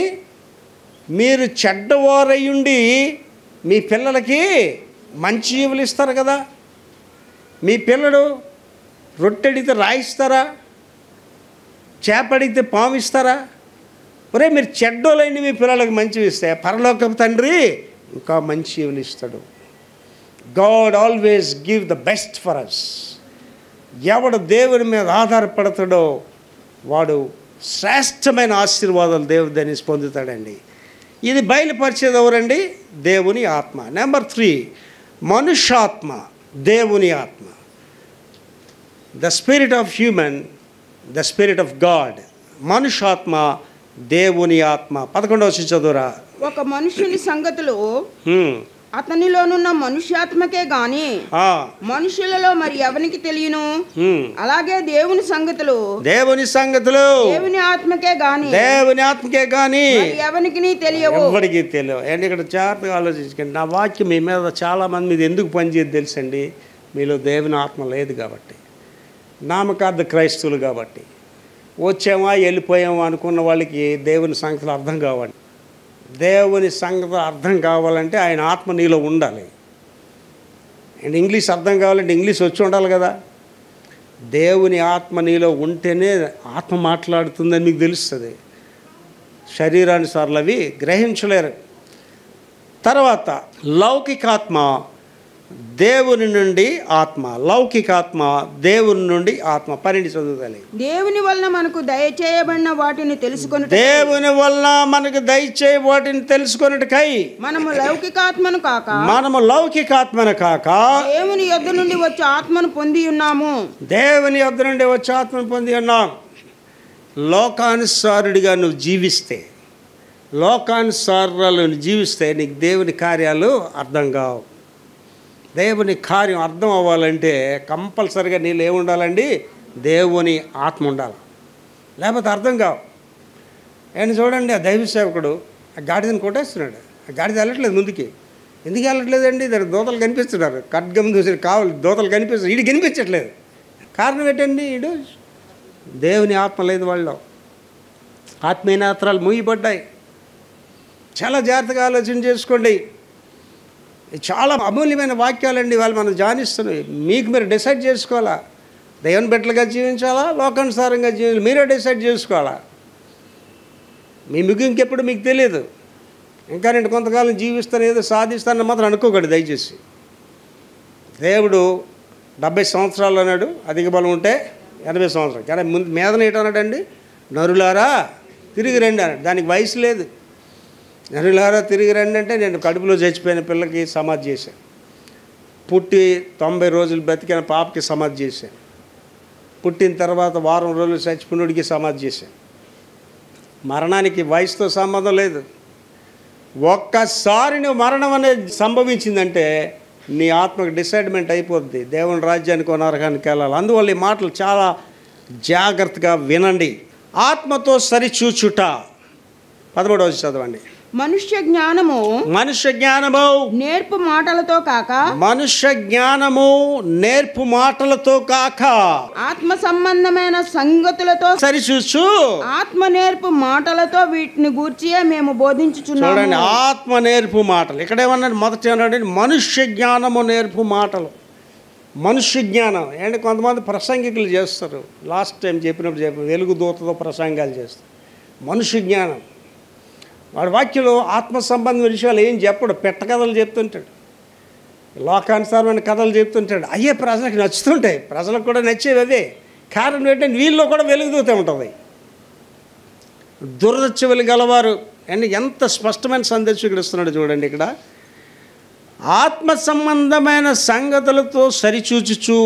మీరు చెడ్డవారయ్యుండి మీ పిల్లలకి మంచి జీవులు ఇస్తారు కదా. మీ పిల్లడు రొట్టెడితే రాయిస్తారా? చేపడితే పాము ఇస్తారా? ఒరే మీరు చెడ్డోలైన మీ పిల్లలకు మంచివి ఇస్తే పరలోకపు తండ్రి ఇంకా మంచి జీవులు ఇస్తాడు. God always give the best for us. ఎవడు దేవుని మీద ఆధారపడతాడో వాడు శ్రేష్టమైన ఆశీర్వాదాలు దేవుడు దాన్ని పొందుతాడండి. ఇది బయలుపరిచేది ఎవరండి? దేవుని ఆత్మ. నెంబర్ 3, మనుష్యాత్మ, దేవుని ఆత్మ. The spirit of human, the spirit of God. మనుష్యాత్మ, దేవుని ఆత్మ. 11వ వచనం చదువురా. ఒక మనుషుని సంగతులు అతనిలోనున్న మనుష్యాత్మకే గాని మనుషులలో మరి ఎవరికి తెలియను. అలాగే దేవుని సంగతులు దేవుని ఆత్మకే గాని ఎవరికి తెలియవు. ఎవరికి తెలియవు. అండ్ ఇక్కడ జాగ్రత్తగా ఆలోచించండి. నా వాక్యం మీ మీద చాలా మంది మీద ఎందుకు పనిచేయదు తెలుసండి? మీలో దేవుని ఆత్మ లేదు కాబట్టి, నామకార్థ క్రైస్తవులు కాబట్టి, వచ్చామా వెళ్ళిపోయామా అనుకున్న వాళ్ళకి దేవుని సంగతులు అర్థం కావాలి. దేవుని సంగతి అర్థం కావాలంటే ఆయన ఆత్మ నీలో ఉండాలి. అండ్ ఇంగ్లీష్ అర్థం కావాలంటే ఇంగ్లీష్ వచ్చి ఉండాలి కదా. దేవుని ఆత్మ నీలో ఉంటేనే ఆత్మ మాట్లాడుతుందని మీకు తెలుస్తుంది. శరీరానుసార్లు అవి గ్రహించలేరు. తర్వాత లౌకికాత్మ, దేవుని నుండి ఆత్మ. లౌకికాత్మ, దేవుని నుండి ఆత్మ. 12 చదువుతాలి. దేవుని వలన మనకు దయచేయబడిన వాటిని తెలుసుకొని, దేవుని వలన మనకు దయచేయ వాటిని తెలుసుకొనుటకై మనము లౌకికాత్మను కాక దేవుని యొద్ద నుండి వచ్చే ఆత్మను పొంది ఉన్నాము. దేవుని యొద్ద నుండి వచ్చే ఆత్మను పొంది ఉన్నాం. లోకానుసారుడిగా నువ్వు జీవిస్తే, లోకానుసారాలను జీవిస్తే నీకు దేవుని కార్యాలు అర్థం కావు. దేవుని కార్యం అర్థం అవ్వాలంటే కంపల్సరిగా నీళ్ళు ఏముండాలండి? దేవుని ఆత్మ ఉండాలి, లేకపోతే అర్థం కావు. ఆయన చూడండి, ఆ దైవ సేవకుడు ఆ గాడిదని కొట్టేస్తున్నాడు. ఆ గాడిద వెళ్ళట్లేదు ముందుకి. ఎందుకు వెళ్ళట్లేదండి? దానికి దోతలు కనిపిస్తున్నారు. ఖడ్గం దూసి కావాలి, దోతలు కనిపిస్తారు. వీడు కనిపించట్లేదు. కారణం ఏంటండి? వీడు దేవుని ఆత్మ లేదు వాళ్ళలో. ఆత్మీయ నేత్రాలు మూయబడ్డాయి. చాలా జాగ్రత్తగా ఆలోచన చేసుకోండి. చాలా అమూల్యమైన వాక్యాలండి వాళ్ళు మనం ధ్యానిస్తున్నాయి. మీకు మీరు డిసైడ్ చేసుకోవాలా, దేవుని బిడ్డలుగా జీవించాలా, లోకానుసారంగా జీవించాలి. మీరే డిసైడ్ చేసుకోవాలా. మీ ముగింకెప్పుడు మీకు తెలియదు. ఇంకా నేను కొంతకాలం జీవిస్తాను, ఏదో సాధిస్తానని మాత్రం అనుకోకండి దయచేసి. దేవుడు 70 సంవత్సరాలు అన్నాడు, అధిక బలం ఉంటే 80 సంవత్సరాలు. కానీ ముందు మీదన ఏంటన్నాడండి? నరులారా తిరిగి రండి అన్నాడు. దానికి వయసు లేదు. నరులారా తిరిగి రండి అంటే నేను కడుపులో చచ్చిపోయిన పిల్లకి సమాధి చేశాను. పుట్టి 90 రోజులు బతికిన పాపకి సమాధి చేశాను. పుట్టిన తర్వాత వారం రోజులు చచ్చిపోయినోడికి సమాధి చేశాను. మరణానికి వయసుతో సంబంధం లేదు. ఒక్కసారి నువ్వు మరణం అనేది సంభవించిందంటే నీ ఆత్మకు డిసైడ్మెంట్ అయిపోద్ది. దేవుని రాజ్యానికి నరకానికి వెళ్ళాలి. అందువల్ల ఈ మాటలు చాలా జాగ్రత్తగా వినండి. ఆత్మతో సరిచూచుట. 13వ చదవండి. మనుష్య జ్ఞానము నేర్పు మాటలతో కాక ఆత్మ సంబంధమైన సంగతులతో సరిచూచు ఆత్మ నేర్పు మాటలతో వీటిని గూర్చియే మేము బోధించుచున్నాము. చూడండి, ఆత్మ నేర్పు మాటలు. ఇక్కడేమన్నాడు? మొదటి అన్నాడు మనుష్య జ్ఞానము నేర్పు మాటలు. మనుష్య జ్ఞానం ఏంటి? కొంతమంది ప్రసంగికులు చేస్తారు. లాస్ట్ టైం చెప్పినప్పుడు వెలుగు దూతతో ప్రసంగాలు చేస్తారు. మనుష్య జ్ఞానం. వాడి వాక్యంలో ఆత్మ సంబంధమైన విషయాలు ఏం చెప్పడు. పెట్ట కథలు చెప్తుంటాడు, లోకానుసారమైన కథలు చెప్తుంటాడు. అయ్యే ప్రజలకు నచ్చుతుంటాయి, ప్రజలకు కూడా నచ్చేవి అవే. కారణం ఏంటంటే వీళ్ళలో కూడా వెలుగుతూనే ఉంటుంది. దురదృష్టలు గలవారు అండ్ ఎంత స్పష్టమైన సందేశం ఇక్కడ ఇస్తున్నాడు చూడండి. ఇక్కడ ఆత్మ సంబంధమైన సంగతులతో సరిచూచుచు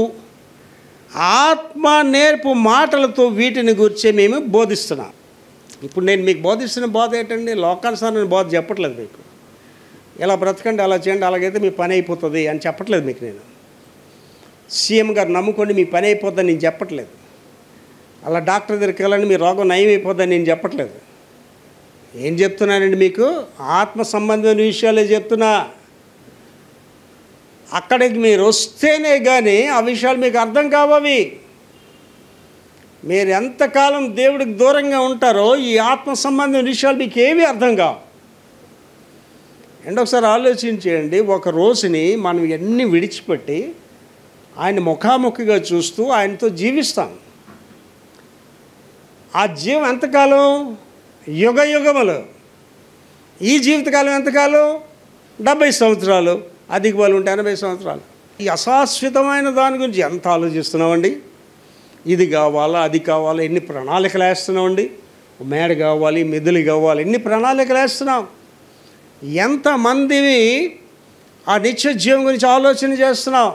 ఆత్మ నేర్పు మాటలతో వీటిని గురించి మేము బోధిస్తున్నాం. ఇప్పుడు నేను మీకు బోధిస్తున్న బోధ ఏంటండి? లోకానుసారమైన బోధ చెప్పట్లేదు మీకు. ఇలా బ్రతకండి, అలా చేయండి, అలాగైతే మీ పని అయిపోతుంది అని చెప్పట్లేదు మీకు. నేను సీఎం గారు నమ్ముకోండి మీ పని అయిపోద్దని నేను చెప్పట్లేదు. అలా డాక్టర్ దగ్గరికి వెళ్ళండి మీ రోగం నయం అయిపోద్దని నేను చెప్పట్లేదు. ఏం చెప్తున్నానండి? మీకు ఆత్మ సంబంధమైన విషయాలే చెప్తున్నా. అక్కడికి మీరు వస్తేనే కానీ ఆ విషయాలు మీకు అర్థం కావవి. మీరు ఎంతకాలం దేవుడికి దూరంగా ఉంటారో ఈ ఆత్మ సంబంధమైన విషయాలు మీకు ఏమీ అర్థం కావు. అండ్ ఒకసారి ఆలోచించేయండి. ఒక రోజుని మనం ఎన్ని విడిచిపెట్టి ఆయన ముఖాముఖిగా చూస్తూ ఆయనతో జీవిస్తాం. ఆ జీవం ఎంతకాలం? యుగ యుగములు. ఈ జీవితకాలం ఎంతకాలం? 70 సంవత్సరాలు. అధిక బలం ఉంటే 80 సంవత్సరాలు. ఈ అశాశ్వతమైన దాని గురించి ఎంత ఆలోచిస్తున్నామండి? ఇది కావాలా, అది కావాలా, ఎన్ని ప్రణాళికలు వేస్తున్నామండి. మేడ కావాలి, మెదులు కావాలి, ఎన్ని ప్రణాళికలు వేస్తున్నాం. ఎంతమందివి ఆ నిత్య జీవం గురించి ఆలోచన చేస్తున్నాం.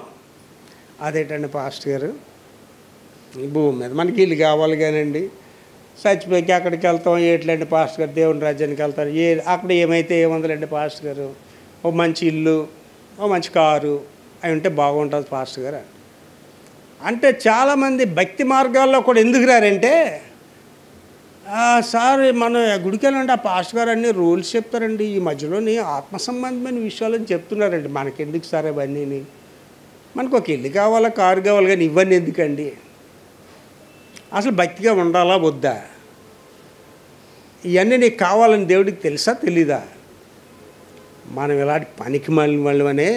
అదేంటండి పాస్టర్ గారు, ఈ భూమి మీద మనకి ఇల్లు కావాలి కానండి, చచ్చిపోయి అక్కడికి వెళ్తాం, ఏట్లండి పాస్టర్ గారు, దేవుని రాజ్యానికి వెళ్తారు, అక్కడ ఏమైతే ఏముందండి పాస్టర్ గారు, ఓ మంచి ఇల్లు, ఓ మంచి కారు అవి ఉంటే బాగుంటుంది పాస్టర్ గారు అంటే. చాలామంది భక్తి మార్గాల్లో కూడా ఎందుకు రారంటే, సార్ మనం గుడికి వెళ్ళండి, ఆ పాస్టర్ గారు అన్ని రూల్స్ చెప్తారండి, ఈ మధ్యలోని ఆత్మ సంబంధమైన విషయాలని చెప్తున్నారండి, మనకెందుకు సార్ ఇవన్నీ, మనకు ఒక ఇల్లు కావాలా, కారు కావాలి, కానీ ఇవన్నీ ఎందుకండి. అసలు భక్తిగా ఉండాలా వద్దా, ఇవన్నీ నీకు కావాలని దేవుడికి తెలుసా తెలీదా. మనం ఇలాంటి పనికి మాలిన వాళ్ళనే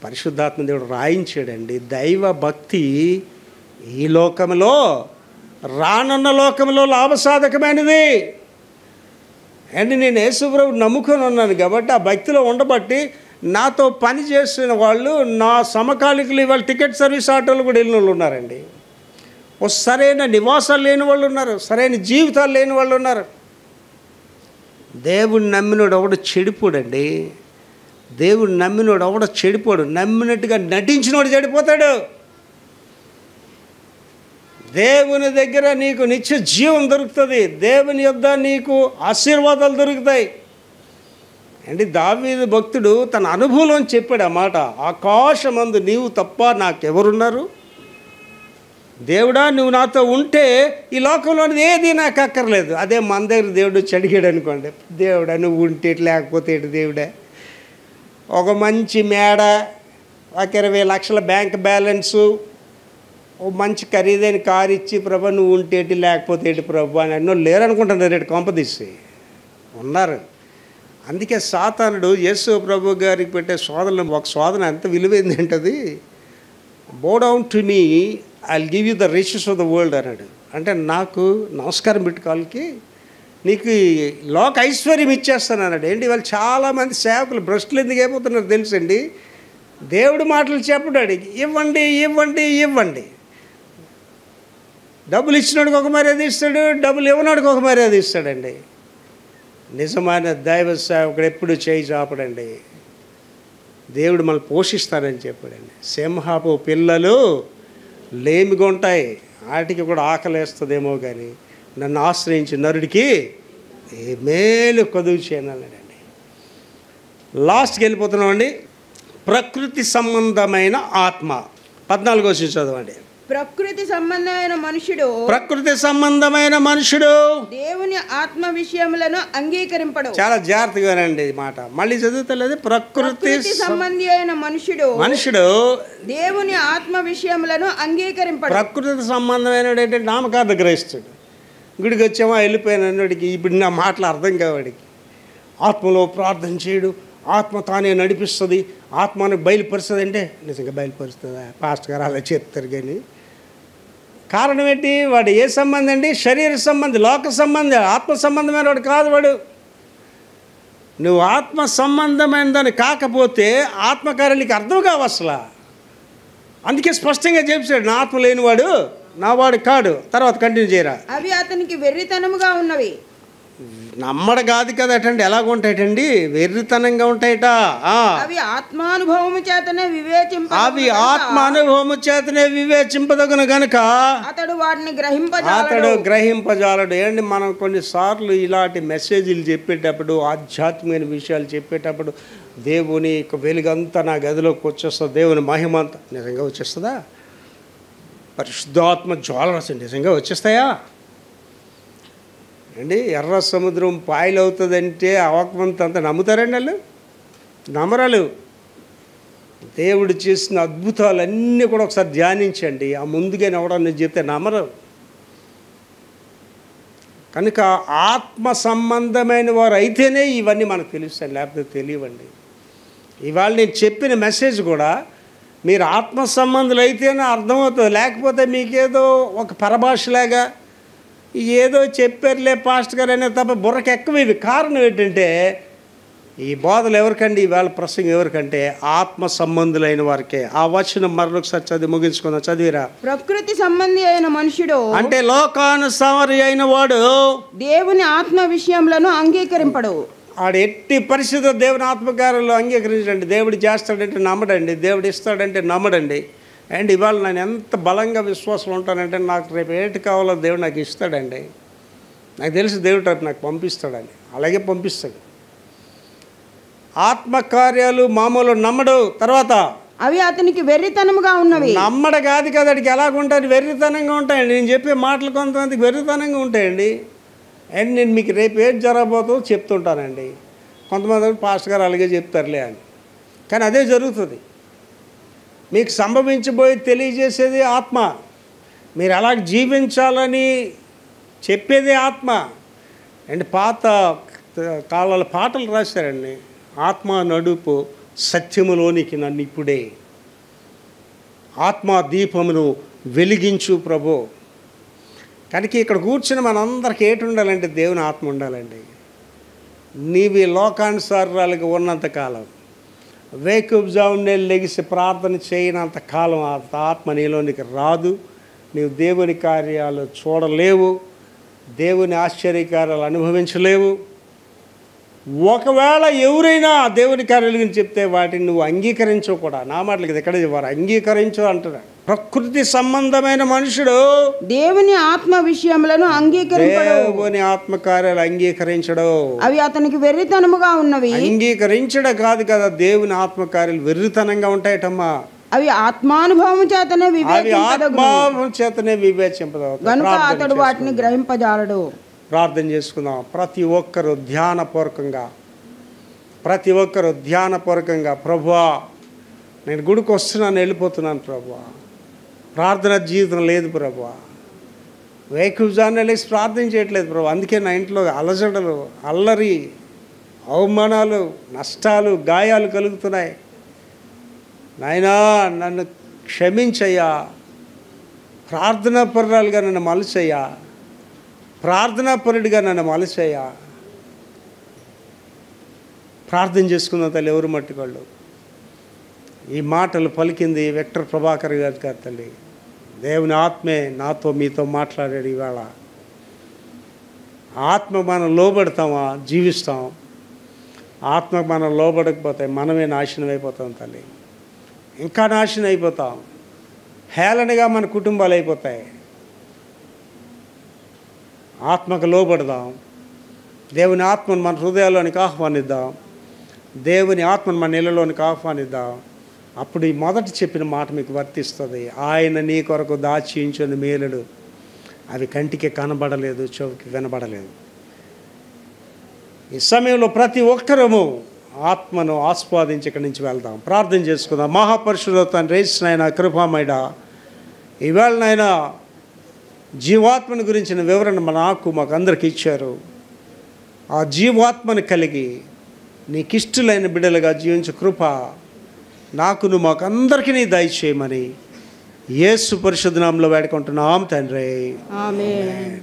పరిశుద్ధాత్మ దేవుడు రాయించాడండి. దైవ భక్తి ఈ లోకంలో రానున్న లోకంలో లాభసాధకమైనది అండి. నేను యేసుప్రభువుని నమ్ముకొని ఉన్నాను కాబట్టి, ఆ భక్తిలో ఉండబట్టి నాతో పని చేస్తున్న వాళ్ళు, నా సమకాలికులు, ఇవాళ టికెట్ సర్వీస్ ఆటోలు కూడా వెళ్ళిన వాళ్ళు ఉన్నారండి. ఓ సరైన నివాసాలు లేని వాళ్ళు ఉన్నారు, సరైన జీవితాలు లేని వాళ్ళు ఉన్నారు. దేవుడిని నమ్మినోడు ఒకడు చెడిపోడండి. దేవుడిని నమ్మినోడు ఒకడు చెడిపోడు, నమ్మినట్టుగా నటించినోడు చెడిపోతాడు. దేవుని దగ్గర నీకు నిత్య జీవం దొరుకుతుంది, దేవుని యొద్ద నీకు ఆశీర్వాదాలు దొరుకుతాయి అండి. దావీదు భక్తుడు తన అనుభవం చెప్పాడు ఆ మాట, ఆకాశమందు నీవు తప్ప నాకెవరున్నారు, దేవుడా నువ్వు నాతో ఉంటే ఈ లోకంలోనిది ఏది నాకు అక్కర్లేదు. అదే మన దగ్గర దేవుడు చడిగాడు అనుకోండి, దేవుడా నువ్వు ఉంటే లేకపోతే దేవుడే, ఒక మంచి మేడ, ఒక 20 లక్షల బ్యాంక్ బ్యాలెన్సు, ఓ మంచి ఖరీదైన కారు ఇచ్చి, ప్రభా నువ్వు ఉంటేటి లేకపోతే ఏంటి ప్రభా అని అన్నో లేరనుకుంటున్నారు. రేటు కొంపదీసి ఉన్నారు. అందుకే సాతానుడు యేసు ప్రభు గారికి పెట్టే శోధనలు, ఒక శోధన ఎంత విలువైంది ఏంటది, బో down to me I will give you the riches of the world అన్నాడు. అంటే నాకు నమస్కారం పెట్టుకోవాలకి నీకు లోక ఐశ్వర్యం ఇచ్చేస్తాను అన్నాడు. ఏంటి వాళ్ళు చాలామంది సేవకులు భ్రష్టులు ఎందుకు అయిపోతున్నారు తెలుసండి. దేవుడి మాటలు చెప్పడాడు, ఇవ్వండి ఇవ్వండి ఇవ్వండి, డబ్బులు ఇచ్చినాడికి ఒక మర్యాద ఇస్తాడు, డబ్బులు ఇవ్వనాడికి ఒక మర్యాద ఇస్తాడండి. నిజమైన దైవ సేవకుడు ఎప్పుడు చేయి చాపడండి. దేవుడు మనల్ని పోషిస్తానని చెప్పాడండి. సింహపు పిల్లలు లేమిగొంటాయి, వాటికి కూడా ఆకలేస్తుందేమో, కానీ నన్ను ఆశ్రయించిన నరుడికి ఏ మేలు కదువు చేయనన్నాడండి. లాస్ట్కి వెళ్ళిపోతున్నామండి. ప్రకృతి సంబంధమైన ఆత్మ 14వ వచనం చదవండి. ప్రకృతి సంబంధమైన మనుషుడు, ప్రకృతి సంబంధమైన మనుషుడు దేవుని ఆత్మ విషయములను అంగీకరింపడు. చాలా జాగ్రత్తగానండి ఈ మాట, మళ్ళీ చదువుతలేదు. ప్రకృతి సంబంధి అయిన మనుషుడు దేవుని ఆత్మ విషయములను అంగీకరింపడు. ప్రకృతి సంబంధమైన ఏంటంటే నామకార్థ గ్రహిస్తాడు. గుడికి వచ్చామా వెళ్ళిపోయినడికి ఇప్పుడు నా మాటలు అర్థం కావాడికి. ఆత్మలో ప్రార్థన చేయడు, ఆత్మ తానే నడిపిస్తుంది, ఆత్మను బయలుపరుస్తుంది అంటే నిజంగా బయలుపరుస్తుందా పాస్టర్ గారు అలా చెప్తారు. కానీ కారణం ఏంటి, వాడు ఏ సంబంధం అండి, శరీర సంబంధి, లోక సంబంధి, ఆత్మ సంబంధమైన వాడు కాదు వాడు. నువ్వు ఆత్మ సంబంధమైనదని కాకపోతే ఆత్మకార్యానికి అర్థం కావు అసలు. అందుకే స్పష్టంగా చెప్పాడు, నా ఆత్మ లేనివాడు నా వాడు కాడు. తర్వాత కంటిన్యూ చేయరా. అవి అతనికి వెర్రితనముగా ఉన్నవి. నమ్మడు కాదు కదటండి, ఎలాగుంటాయటండి, వెర్రితనంగా ఉంటాయట. అవి ఆత్మానుభవము చేతనే వివేచింపదగును గనుక అతడు వాటిని గ్రహింపజాలడు. ఏంటి మనం కొన్నిసార్లు ఇలాంటి మెసేజ్లు చెప్పేటప్పుడు, ఆధ్యాత్మికమైన విషయాలు చెప్పేటప్పుడు దేవుని వెలుగంతా నా గదిలోకి వచ్చేస్తుంది, దేవుని మహిమ అంతా నిజంగా వచ్చేస్తుందా, పరిశుద్ధాత్మ జ్వాలరస నిజంగా వచ్చేస్తాయా అండి. ఎర్ర సముద్రం పాయలవుతుందంటే అవకమంత అంతా నమ్ముతారండి వాళ్ళు, నమ్మరాలు. దేవుడు చేసిన అద్భుతాలన్నీ కూడా ఒకసారి ధ్యానించండి, ఆ ముందుగానే ఎవడన్నా చెప్తే నమ్మరు. కనుక ఆత్మ సంబంధమైన వారు అయితేనే ఇవన్నీ మనకు తెలుస్తాయి, లేకపోతే తెలియవండి. ఇవాళ నేను చెప్పిన మెసేజ్ కూడా మీరు ఆత్మ సంబంధులు అయితేనే అర్థమవుతుంది, లేకపోతే మీకేదో ఒక పరభాషలాగా ఏదో చెప్పారులే పాస్టర్ గారు అనే తప్ప బుర్రకి ఎక్కువ. ఇది కారణం ఏంటంటే ఈ బోధలు ఎవరికండి, ఈవేళ ప్రసంగం ఎవరికంటే ఆత్మ సంబంధులైన వారికే. ఆ వచనం మరొకసారి చదివి ముగించుకుందాం. చదివిరా. ప్రకృతి సంబంధి అయిన మనుషుడు అంటే లోకానుసారి అయిన వాడు దేవుని ఆత్మ విషయంలో అంగీకరింపడు. ఆడు ఎట్టి పరిస్థితుల్లో దేవుని ఆత్మకార్యాలు అంగీకరించండి. దేవుడు చేస్తాడంటే నమ్మడండి, దేవుడు ఇస్తాడంటే నమ్మడండి. అండ్ ఇవాళ నేను ఎంత బలంగా విశ్వాసం ఉంటానంటే నాకు రేపు ఏంటి కావాలో దేవుడు నాకు ఇస్తాడండి. నాకు తెలుసు దేవుడు నాకు పంపిస్తాడని, అలాగే పంపిస్తాడు. ఆత్మకార్యాలు మామూలు నమ్మడు. తర్వాత అవి అతనికి వెర్రితనముగా ఉన్నవి. నమ్మడ కాదు కదా, అడికి ఎలాగుంటాయి, వెర్రితనంగా ఉంటాయండి. నేను చెప్పే మాటలు కొంతమందికి వెర్రితనంగా ఉంటాయండి. అండ్ నేను మీకు రేపు ఏది జరగబోతుందో చెప్తుంటానండి. కొంతమంది పాస్టర్ గారు అలాగే చెప్తారులే అని, కానీ అదే జరుగుతుంది. మీకు సంభవించబోయి తెలియజేసేది ఆత్మ, మీరు ఎలా జీవించాలని చెప్పేదే ఆత్మ. అండ్ పాత కాలాల పాటలు రాశారండి. ఆత్మ నడుపు సత్యములోనికి నన్ను ఇప్పుడే, ఆత్మ దీపమును వెలిగించు ప్రభు. కనుక ఇక్కడ కూర్చుని మనందరికి ఏటి ఉండాలంటే దేవుని ఆత్మ ఉండాలండి. నీవి లోకానుసారాలుగా ఉన్నంతకాలం, వేకుబ్జామునే లెగిసి ప్రార్థన చేయనంత కాలం ఆ ఆత్మ నీలోనికి రాదు. నీవు దేవుని కార్యాలు చూడలేవు, దేవుని ఆశ్చర్యకార్యాలు అనుభవించలేవు. ఒకవేళ ఎవరైనా దేవుని కార్యాల గురించి చెప్తే వాటిని నువ్వు అంగీకరించవు కూడా. నా మాటలకి ఎక్కడ వారు అంగీకరించు అంటున్నాడు. ప్రకృతి సంబంధమైన మనుషుడు దేవుని ఆత్మ విషయములను అంగీకరించడు, దేవుని ఆత్మ కార్యాలు అంగీకరించడు. అవి అతనికి వెర్రితనముగా ఉన్నవి. అంగీకరించడం కాదు కదా, దేవుని ఆత్మ కార్యాలు వెర్రితనంగా ఉంటాయటమ్మా. అవి ఆత్మానుభవం చేతనే వివేచింపదగు గనుక అతడు వాటిని గ్రహింపజాలడు. ప్రార్థన చేసుకుందాం. ప్రతి ఒక్కరూ ధ్యానపూర్వకంగా ప్రభువా నేను గుడికి వస్తున్నాను, వెళ్ళిపోతున్నాను ప్రభువా, ప్రార్థన జీవితం లేదు ప్రభువా, వేకువజామున లేచి ప్రార్థన చేయట్లేదు ప్రభు, అందుకే నా ఇంట్లో అలజడలు, అల్లరి, అవమానాలు, నష్టాలు, గాయాలు కలుగుతున్నాయి. నాయనా నన్ను క్షమించయ్యా, ప్రార్థనాపరురాలుగా నన్ను మలచయ్యా, ప్రార్థనాపరుడిగా నన్ను మలచయ్యా. ప్రార్థన చేసుకుందాం తల్లి. ఎవరు మట్టుకోళ్ళు ఈ మాటలు పలికింది విక్టర్ ప్రభాకర్ గారి తల్లి. దేవుని ఆత్మే నాతో మీతో మాట్లాడాడు. ఇవాళ ఆత్మ మనం లోబడతామా జీవిస్తాం, ఆత్మ మనం లోబడకపోతే మనమే నాశనం అయిపోతాం తల్లి. ఇంకా నాశనం అయిపోతాం, హేళనగా మన కుటుంబాలు అయిపోతాయి. ఆత్మకు లోబడదాం, దేవుని ఆత్మను మన హృదయాల్లోనికి ఆహ్వానిద్దాం, దేవుని ఆత్మను మన ఇళ్ళలోనికి ఆహ్వానిద్దాం. అప్పుడు ఈ మొదట చెప్పిన మాట మీకు వర్తిస్తుంది. ఆయన నీ కొరకు దాచి ఉంచిన మేలులు అవి కంటికి కనబడలేదు, చెవికి వినబడలేదు. ఈ సమయంలో ప్రతి ఒక్కరము ఆత్మను ఆస్వాదించి ఇక్కడి నుంచి వెళ్దాం. ప్రార్థన చేసుకుందాం. మహాపరిశుద్ధ తండ్రి నాయన కృపామయుడ, ఈవేళ నాయన జీవాత్మను గురించిన వివరణ మాకు అందరికి ఇచ్చారు. ఆ జీవాత్మను కలిగి నీకిష్టులైన బిడ్డలుగా జీవించే కృప నాకును మాకందరికీ నీ దయచేయమని యేసు పరిశుద్ధ నామములో వేడుకుంటున్నాం తండ్రి. ఆమేన్.